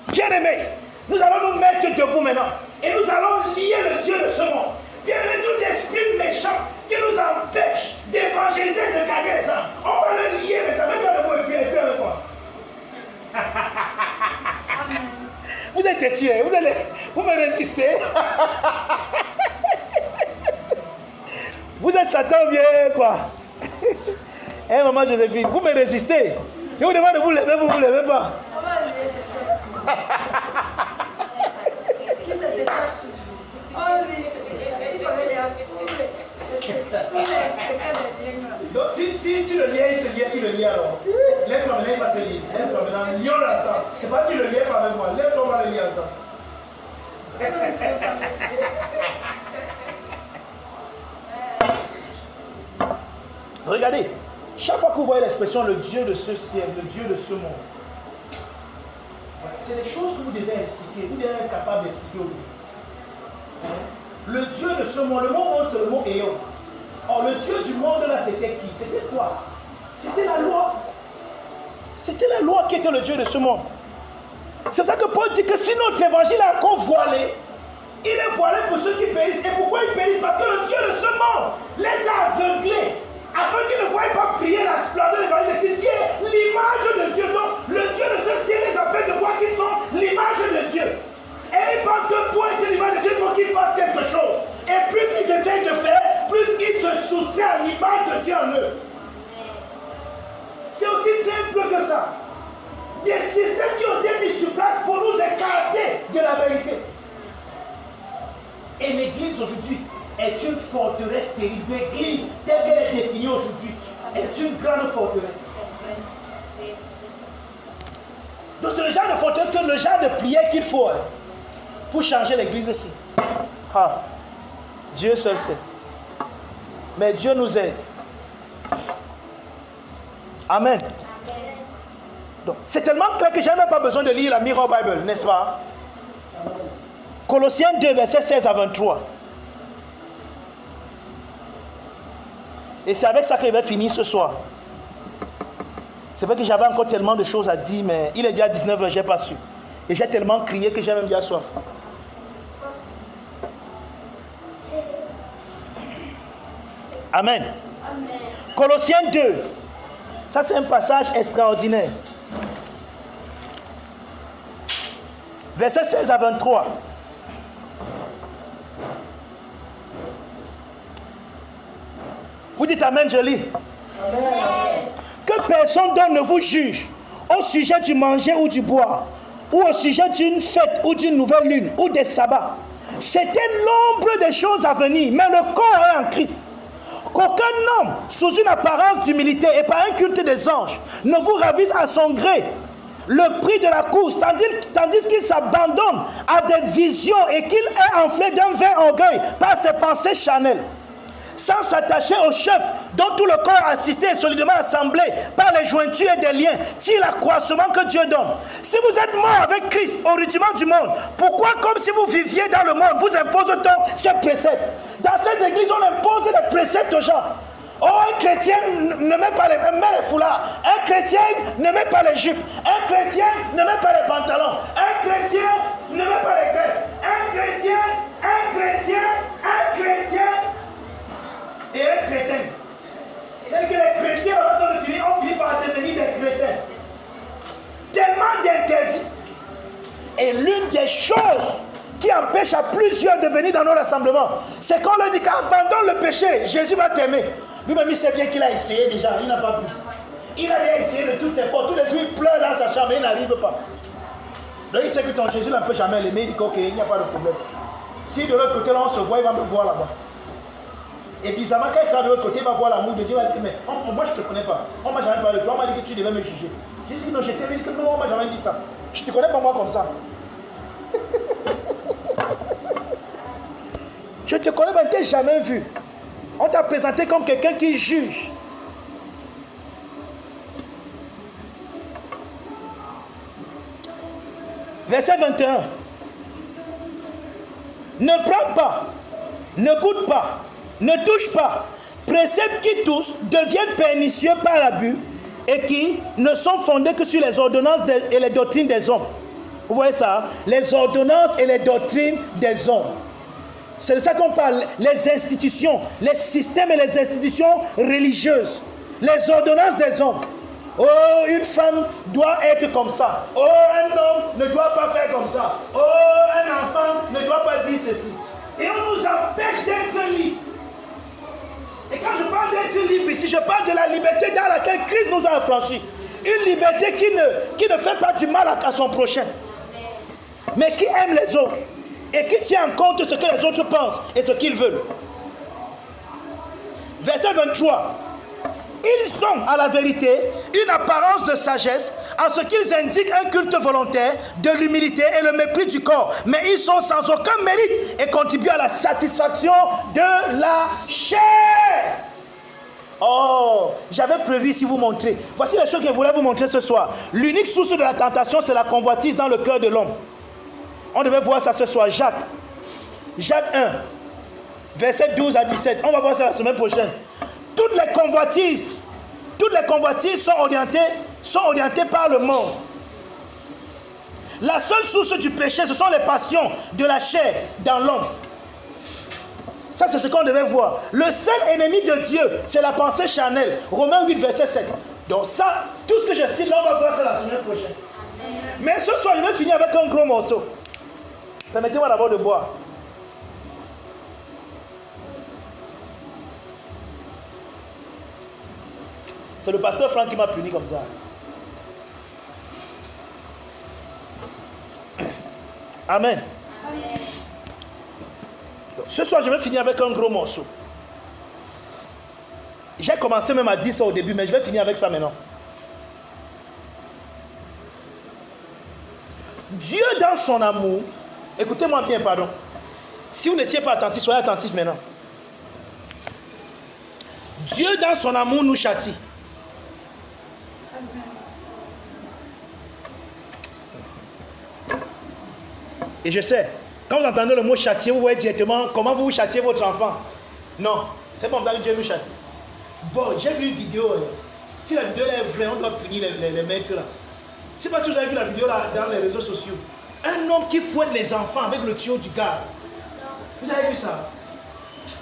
S1: bien-aimés, nous allons nous mettre debout maintenant, et nous allons lier le Dieu de ce monde. Bien-aimés, tout esprit méchant qui nous empêche d'évangéliser et de gagner les âmes, on va le lier maintenant. Mets-toi debout et puis avec moi. Vous êtes têtus, vous me résistez. Vous êtes Satan bien quoi. Eh maman Joséphine, vous me résistez. Je vous demande de vous lever, vous ne vous levez pas.
S2: Qui se détache toujours. Oh,
S1: donc si tu le liais, il se liait, tu le liais alors. Lève-toi maintenant, il va se lier. Lève-toi maintenant, lions ensemble. C'est pas tu le liais pas avec moi. Lève-toi, on va le lier ensemble. Regardez, chaque fois que vous voyez l'expression le Dieu de ce ciel, le Dieu de ce monde, c'est des choses que vous devez expliquer, vous devez être capable d'expliquer au monde. Le Dieu de ce monde, le mot monde c'est le mot Éon. Or le Dieu du monde là c'était qui? C'était quoi? C'était la loi. C'était la loi qui était le Dieu de ce monde. C'est pour ça que Paul dit que si notre évangile est encore voilé, il est voilé pour ceux qui périssent. Et pourquoi ils périssent? Parce que le Dieu de ce monde les a aveuglés, afin qu'ils ne voient pas briller la splendeur de l'évangile de Christ, qui est l'image de Dieu. Donc le Dieu de ce ciel les appelle de voir qu'ils sont l'image de Dieu. Et ils pensent que pour être l'image de Dieu, il faut qu'ils fassent quelque chose. Et plus ils essayent de faire, plus ils se soustraient à l'image de Dieu en eux. C'est aussi simple que ça. Des systèmes qui ont été mis sur place pour nous écarter de la vérité. Et l'église aujourd'hui est une forteresse terrible. L'église, telle qu'elle est définie aujourd'hui, est une grande forteresse. Donc c'est le genre de forteresse, que le genre de prière qu'il faut pour changer l'église ici. Ah, Dieu seul sait. Mais Dieu nous aide. Amen. Donc, c'est tellement clair que je n'ai même pas besoin de lire la Mirror Bible, n'est-ce pas? Colossiens 2, versets 16 à 23. Et c'est avec ça que je vais finir ce soir. C'est vrai que j'avais encore tellement de choses à dire, mais il est déjà 19h, je n'ai pas su. Et j'ai tellement crié que j'ai même déjà soif. Amen.
S2: Amen.
S1: Colossiens 2. Ça, c'est un passage extraordinaire. Versets 16 à 23. Vous dites Amen, je lis.
S2: Amen.
S1: Que personne d'autre ne vous juge au sujet du manger ou du boire, ou au sujet d'une fête ou d'une nouvelle lune, ou des sabbats. C'était l'ombre des choses à venir, mais le corps est en Christ. Qu'aucun homme, sous une apparence d'humilité et par un culte des anges, ne vous ravise à son gré le prix de la course, tandis qu'il s'abandonne à des visions et qu'il est enflé d'un vain orgueil par ses pensées charnelles, sans s'attacher au chef dont tout le corps assisté et solidement assemblé par les jointures et des liens, tire l'accroissement que Dieu donne. Si vous êtes mort avec Christ au rudiment du monde, pourquoi, comme si vous viviez dans le monde, vous impose-t-on ces préceptes? Dans cette église, on impose les préceptes aux gens. Oh, un chrétien ne met pas les foulards. Un chrétien ne met pas les jupes. Un chrétien ne met pas les pantalons. Un chrétien ne met pas les crêpes. Un chrétien et un crétin. Dès que les chrétiens on finit par devenir des crétins. Tellement d'interdits. Et l'une des choses qui empêche à plusieurs de venir dans nos rassemblements, c'est qu'on leur dit qu'abandonne le péché, Jésus va t'aimer. Lui-même, il sait bien qu'il a essayé déjà, il n'a pas pu. Il a déjà essayé de toutes ses forces. Tous les jours, il pleure dans sa chambre, mais il n'arrive pas. Donc, il sait que ton Jésus ne peut jamais l'aimer. Il dit ok, il n'y a pas de problème. Si de l'autre côté, là, on se voit, il va me voir là-bas. Et bizarrement, quand il sera de l'autre côté, il va voir l'amour de Dieu. Il va dire mais moi, je ne te connais pas. On m'a jamais parlé de toi. On m'a dit que tu devais me juger. J'ai dit non, je t'ai dit que non, on m'a jamais dit ça. Je ne te connais pas moi comme ça. Je ne te connais pas, je ne t'ai jamais vu. On t'a présenté comme quelqu'un qui juge. Verset 21. Ne prends pas, ne goûte pas, ne touche pas. Préceptes qui tous deviennent pernicieux par l'abus et qui ne sont fondés que sur les ordonnances et les doctrines des hommes. Vous voyez ça? Les ordonnances et les doctrines des hommes. C'est de ça qu'on parle. Les institutions, les systèmes et les institutions religieuses. Les ordonnances des hommes. Oh, une femme doit être comme ça. Oh, un homme ne doit pas faire comme ça. Oh, un enfant ne doit pas dire ceci. Et on nous empêche d'être libres. Et quand je parle d'être libre ici, je parle de la liberté dans laquelle Christ nous a affranchis. Une liberté qui ne fait pas du mal à son prochain, mais qui aime les autres et qui tient en compte ce que les autres pensent et ce qu'ils veulent. Verset 23. Ils ont à la vérité une apparence de sagesse en ce qu'ils indiquent un culte volontaire, de l'humilité et le mépris du corps. Mais ils sont sans aucun mérite et contribuent à la satisfaction de la chair. Oh, j'avais prévu ici vous montrer. Voici les choses que je voulais vous montrer ce soir. L'unique source de la tentation, c'est la convoitise dans le cœur de l'homme. On devait voir ça ce soir. Jacques 1, verset 12 à 17. On va voir ça la semaine prochaine. Toutes les convoitises sont orientées par le monde. La seule source du péché, ce sont les passions de la chair dans l'homme. Ça, c'est ce qu'on devait voir. Le seul ennemi de Dieu, c'est la pensée charnelle. Romains 8, verset 7. Donc ça, tout ce que je cite, là, on va voir ça la semaine prochaine. Mais ce soir, je vais finir avec un gros morceau. Permettez-moi d'abord de boire. C'est le pasteur Franck qui m'a puni comme ça. Amen. Amen. Donc, ce soir, je vais finir avec un gros morceau. J'ai commencé même à dire ça au début, mais je vais finir avec ça maintenant. Dieu, dans son amour, écoutez-moi bien, pardon. Si vous n'étiez pas attentif, soyez attentif maintenant. Dieu, dans son amour, nous châtie. Et je sais, quand vous entendez le mot châtier, vous voyez directement comment vous châtiez votre enfant. Non, c'est pas comme ça que Dieu nous châtie. Bon, j'ai vu une vidéo. Si la vidéo est vraie, on doit punir les maîtres là. Je ne sais pas si vous avez vu la vidéo là dans les réseaux sociaux. Un homme qui fouette les enfants avec le tuyau du gaz. Vous avez vu ça?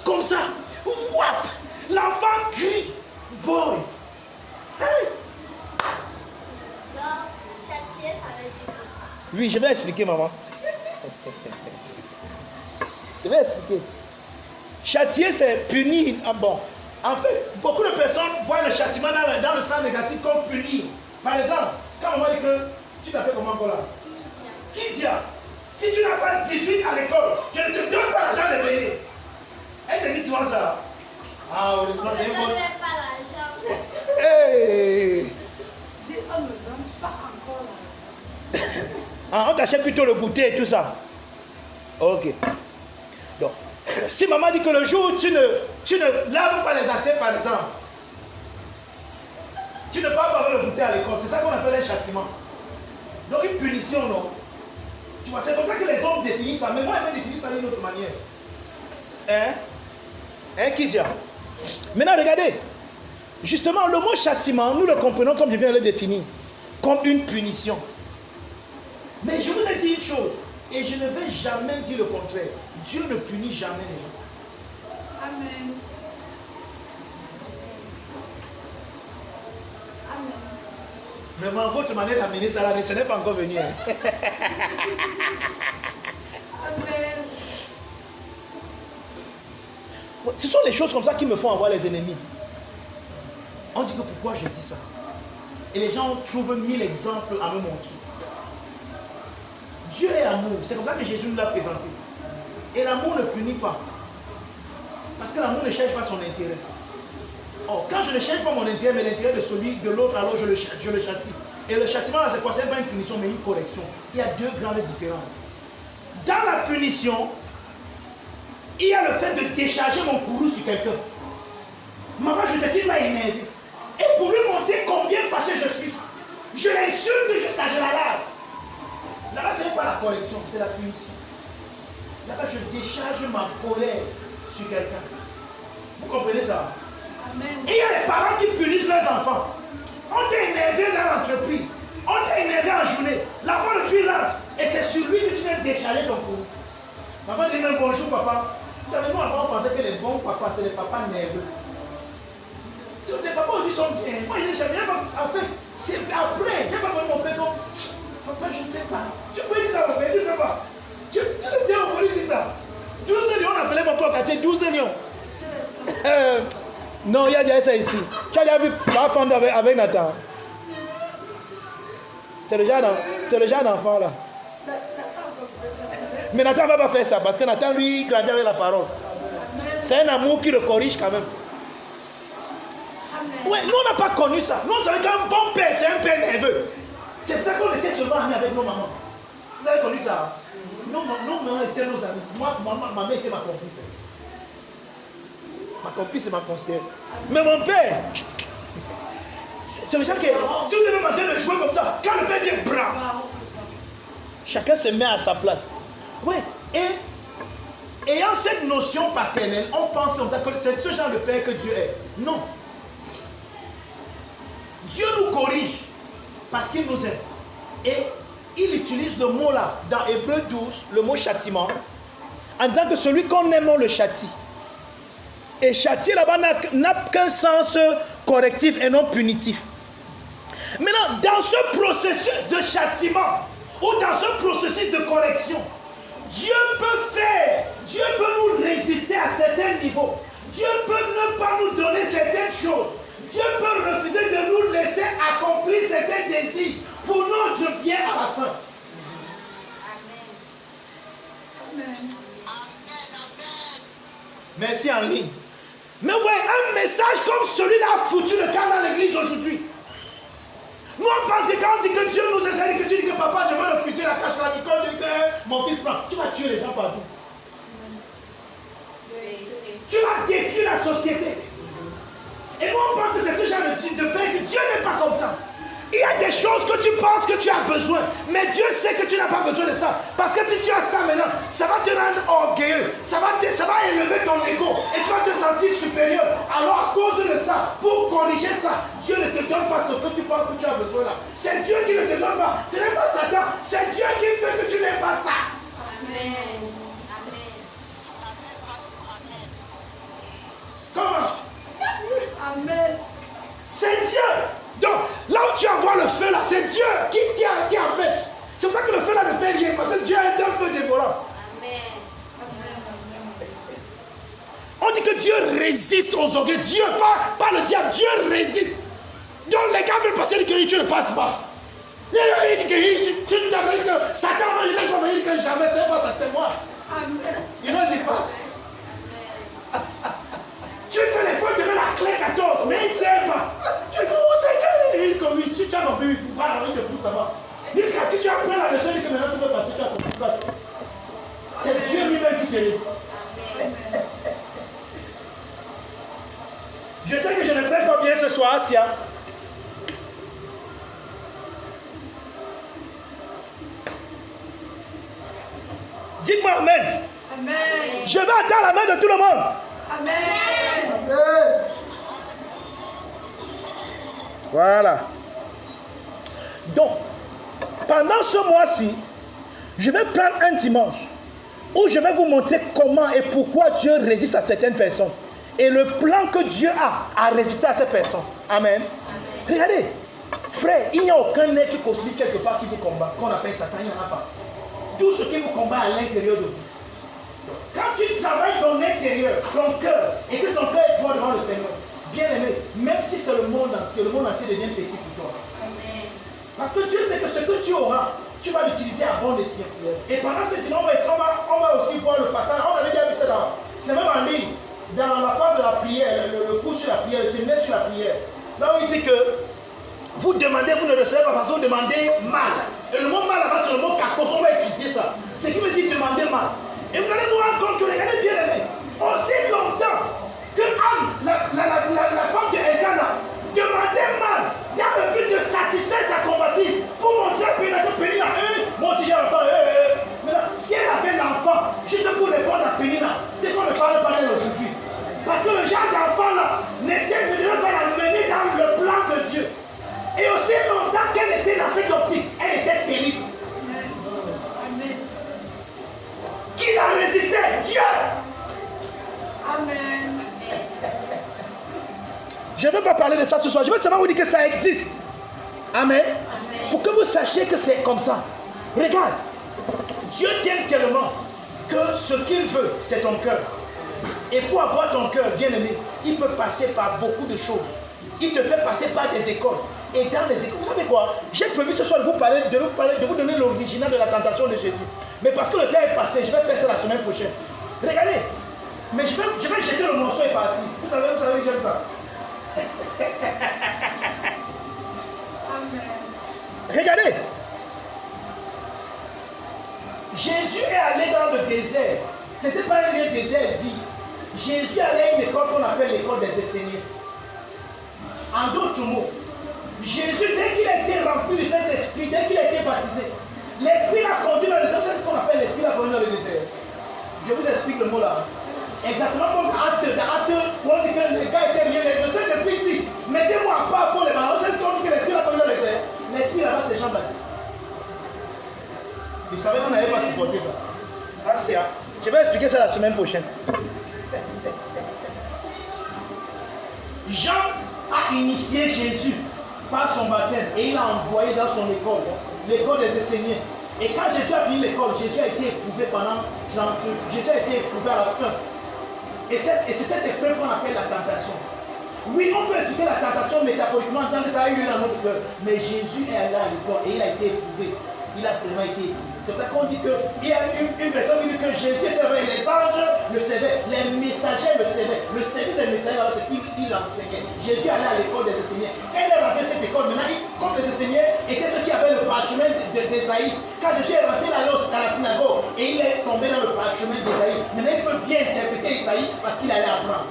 S1: Comme ça. Wap! L'enfant crie. Boy. Hey.
S3: Donc, châtier, ça veut dire quoi?
S1: Oui, je vais expliquer, maman. Je vais expliquer. Châtier, c'est punir. Ah bon. En fait, beaucoup de personnes voient le châtiment dans le sens négatif comme punir. Par exemple, quand on va dire que tu t'appelles comment encore là? Kizia. Si tu n'as pas 18 à l'école, je ne te donne pas l'argent de payer. Elle te dit souvent ça. Ah, heureusement, c'est un bon.
S3: Pas l'argent.
S1: Hey.
S2: Si on ne donne pas encore là.
S1: Ah, on t'achète plutôt le goûter et tout ça. Ok. Donc, si maman dit que le jour où tu ne laves pas les assiettes, par exemple, tu ne pars pas avec le goûter à l'école, c'est ça qu'on appelle un châtiment. Donc une punition, non. Tu vois, c'est comme ça que les hommes définissent ça. Mais moi, je vais définir ça d'une autre manière. Hein, Kizia? Maintenant, regardez. Justement, le mot châtiment, nous le comprenons comme je viens de le définir. Comme une punition. Mais je vous ai dit une chose. Et je ne vais jamais dire le contraire. Dieu ne punit jamais les gens.
S2: Amen. Amen.
S1: Vraiment, votre manière d'amener ça là, ce n'est pas encore venu. Hein.
S2: Amen.
S1: Ce sont les choses comme ça qui me font avoir les ennemis. On dit que pourquoi je dis ça? Et les gens trouvent 1000 exemples à me montrer. Dieu est amour. C'est comme ça que Jésus nous l'a présenté. Et l'amour ne punit pas. Parce que l'amour ne cherche pas son intérêt. Or, quand je ne cherche pas mon intérêt, mais l'intérêt de celui de l'autre, alors je le châtie. Et le châtiment, là, c'est quoi? C'est pas une punition, mais une correction. Il y a deux grandes différences. Dans la punition, il y a le fait de décharger mon courroux sur quelqu'un. Maman Joséphine m'a énervé. Et pour lui montrer combien fâché je suis, je l'insulte jusqu'à je la lave. Là-bas, ce n'est pas la correction, c'est la punition. Là-bas, je décharge ma colère sur quelqu'un. Vous comprenez ça? Amen. Et il y a les parents qui punissent leurs enfants. On t'a énervé dans l'entreprise. On t'a énervé en journée. L'enfant de tu rentre. Et c'est sur lui que tu viens décharger ton courroux. Maman dit même bonjour papa. Vous savez, nous avant on pensait que les bons papas, c'est les papas nerveux. Si les papas aujourd'hui sont bien, moi je n'ai jamais. En fait, c'est après. Je n'ai pas mon père donc. Papa, je ne sais pas. Tu peux dire ça au père, tu ne sais pas. Tu le sais, on peut dire ça. 12 lions, on appelait mon père au quartier 12 lions. Non, il y a déjà ça ici. Tu as déjà vu la femme avec Nathan. C'est le genre d'enfant là. Mais Nathan ne va pas faire ça parce que Nathan lui grandit avec la parole. C'est un amour qui le corrige quand même. Ouais, nous on n'a pas connu ça. Nous on savait qu'un bon père c'est un père nerveux. C'est pour ça qu'on était seulement amis avec nos mamans. Vous avez connu ça? Nos mamans étaient nos amis. Moi, ma mère était ma complice. Ma complice et ma conseillère. Mais mon père, c'est le genre que si vous avez mangé de jouer comme ça, quand le père dit bras, chacun se met à sa place. Oui, et ayant cette notion paternelle, on pense que c'est ce genre de père que Dieu est. Non. Dieu nous corrige parce qu'il nous aime. Et il utilise le mot là, dans Hébreu 12, le mot châtiment, en disant que celui qu'on aime, on le châtie. Et châtier là-bas n'a qu'un sens correctif et non punitif. Maintenant, dans ce processus de châtiment, ou dans ce processus de correction, Dieu peut nous résister à certains niveaux. Dieu peut ne pas nous donner certaines choses. Dieu peut refuser de nous laisser accomplir certains désirs pour notre bien à la fin. Amen. Merci en ligne. Mais ouais, un message comme celui-là a foutu le camp dans l'église aujourd'hui. Nous on pense que quand on dit que Dieu nous enseigne, que tu dis que papa je vais refuser la cache là, quand tu dis que mon fils prend, tu vas tuer les gens partout. Tu vas détruire la société. Et nous on pense que c'est ce genre de paix que Dieu n'est pas comme ça. Il y a des choses que tu penses que tu as besoin, mais Dieu sait que tu n'as pas besoin de ça. Parce que si tu as ça maintenant, ça va te rendre orgueilleux, ça va élever ton ego et tu vas te sentir supérieur. Alors à cause de ça, pour corriger ça, Dieu ne te donne pas ce que tu penses que tu as besoin là. C'est Dieu qui ne te donne pas. Ce n'est pas Satan, c'est Dieu qui fait que tu n'aies pas ça. Amen. Comment? Amen. C'est Dieu. Donc, là où tu vas voir le feu là, c'est Dieu qui empêche. C'est pour ça que le feu là ne fait rien, parce que Dieu est un feu dévorant. Amen. On dit que Dieu résiste aux orgueils. Dieu, pas le diable, Dieu résiste. Donc les gars veulent passer du cueillir, tu ne passes pas. Il dit que tu t'appelles que Satan, il est comme il dit que jamais, c'est pas ça, c'est moi. Amen. Il nous y passe. Tu fais l'effort de la clé 14, mais il ne sait pas. Tu dis, oh Seigneur, il dit comme tu as mon bébé, tu vas il te pousse là-bas. Il dit, que tu apprends la leçon, il dit que maintenant tu peux passer, tu as compris quoi. C'est Dieu lui-même qui te laisse. Je sais que je ne prête pas bien ce soir, Sia. Dites-moi Amen. Amen. Je vais attendre la main de tout le monde. Amen. Amen. Voilà. Donc, pendant ce mois-ci, je vais prendre un dimanche où je vais vous montrer comment et pourquoi Dieu résiste à certaines personnes et le plan que Dieu a à résister à ces personnes. Amen. Amen. Regardez, frère, il n'y a aucun être cosmique quelque part qui vous combat, qu'on appelle Satan, il n'y en a pas. Tout ce qui vous combat à l'intérieur de vous. Quand tu travailles ton intérieur, ton cœur, et que ton cœur est droit devant le Seigneur, bien aimé, même si c'est le monde entier devient petit pour toi.
S3: Amen.
S1: Parce que Dieu sait que ce que tu auras, tu vas l'utiliser à bon escient. Et pendant cette année, on va aussi voir le passage. On avait déjà vu ça c'est même en ligne, dans la phase de la prière, le cours sur la prière, le séminaire sur la prière. Là où il dit que vous demandez, vous ne recevez pas parce que vous demandez mal. Et le mot mal là-bas, c'est le mot kakos, on va étudier ça. Ce qui veut dire demander mal. Et vous allez vous rendre compte que, regardez bien aimé, aussi longtemps que Anne, la femme de Elkana, demandait mal dans le but de satisfaire sa combative pour montrer à Pénina que Pénina, moi aussi j'ai l'enfant, maintenant, si elle avait l'enfant, juste pour répondre à Pénina, c'est qu'on ne parle pas d'elle aujourd'hui. Parce que le genre d'enfant là ne devait pas la mener dans le plan de Dieu. Et aussi longtemps qu'elle était dans cette optique, elle était terrible.
S2: Amen.
S1: Qui l'a résisté? Dieu.
S2: Amen.
S1: Je ne veux pas parler de ça ce soir. Je veux seulement vous dire que ça existe. Amen. Pour que vous sachiez que c'est comme ça. Regarde. Dieu t'aime tellement que ce qu'il veut, c'est ton cœur. Et pour avoir ton cœur bien aimé, il peut passer par beaucoup de choses. Il te fait passer par des écoles. Et dans les écoles, vous savez quoi? J'ai prévu ce soir de vous donner l'original de la tentation de Jésus. Mais parce que le temps est passé, je vais faire ça la semaine prochaine. Regardez. Mais je vais jeter le morceau et partir. Vous savez, j'aime ça.
S2: Amen.
S1: Regardez. Jésus est allé dans le désert. Ce n'était pas un lieu désert dit. Jésus allait à une école qu'on appelle l'école des Esséniens. En d'autres mots, Jésus, dès qu'il a été rempli du Saint-Esprit, dès qu'il a été baptisé, l'Esprit l'a conduit dans le désert. C'est ce qu'on appelle l'Esprit l'a conduit dans le désert. Je vous explique le mot là. Exactement comme acte, où on dit que les gars étaient liés. Le Saint-Esprit dit, mettez-moi à part pour les malades. C'est ce qu'on dit que l'Esprit l'a conduit dans le désert. L'Esprit là-bas, c'est Jean-Baptiste. Vous savez qu'on n'avait pas supporté ça. Ah, c'est ça. Je vais expliquer ça la semaine prochaine. Jean a initié Jésus par son baptême et il l'a envoyé dans son école, l'école des Esséniens. Et quand Jésus a fini l'école, Jésus a été éprouvé pendant 30 ans. Jésus a été éprouvé à la fin. Et c'est cette épreuve qu'on appelle la tentation. Oui, on peut expliquer la tentation métaphoriquement en tant que ça a eu lieu dans notre cœur. Mais Jésus est allé à l'école et il a été éprouvé. Il a vraiment été éprouvé. C'est pour ça qu'on dit qu'il y a une version qui dit que Jésus était là, les anges le savaient, les messagers le savaient. Le service des messagers, c'est qu'il enseignait. Jésus allait à l'école des Esséniens. Quand il est rentré à cette école, maintenant, comme les Esséniens étaient ceux qui avaient le parchemin d'Ésaïe. Quand Jésus est rentré là à la synagogue et il est tombé dans le parchemin d'Ésaïe, maintenant il peut bien interpréter Ésaïe parce qu'il allait apprendre.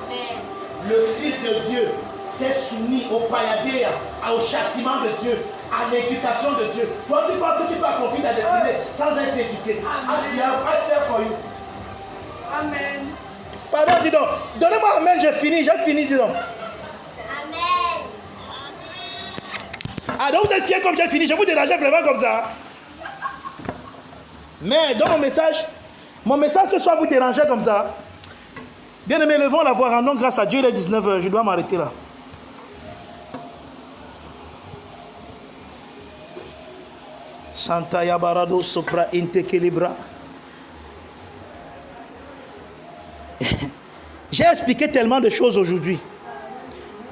S3: Amen.
S1: Le Fils de Dieu s'est soumis au pailladéa, au châtiment de Dieu, à l'éducation de Dieu. Toi, tu penses que tu peux accomplir ta destinée sans être éduqué. Ask for you.
S2: Amen.
S1: Pardon, dis donc. Donnez-moi amen, j'ai fini, dis donc.
S3: Amen.
S1: Ah, donc vous êtes fiers comme j'ai fini, je vous dérangeais vraiment comme ça. Mais dans mon message ce soir vous dérangeait comme ça. Bien aimé, levons la voix, rendons grâce à Dieu, il est 19h, je dois m'arrêter là. Santa Yabarado Sopra Intequilibra. J'ai expliqué tellement de choses aujourd'hui.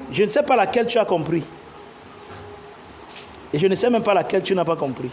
S1: Je ne sais pas laquelle tu as compris. Et je ne sais même pas laquelle tu n'as pas compris.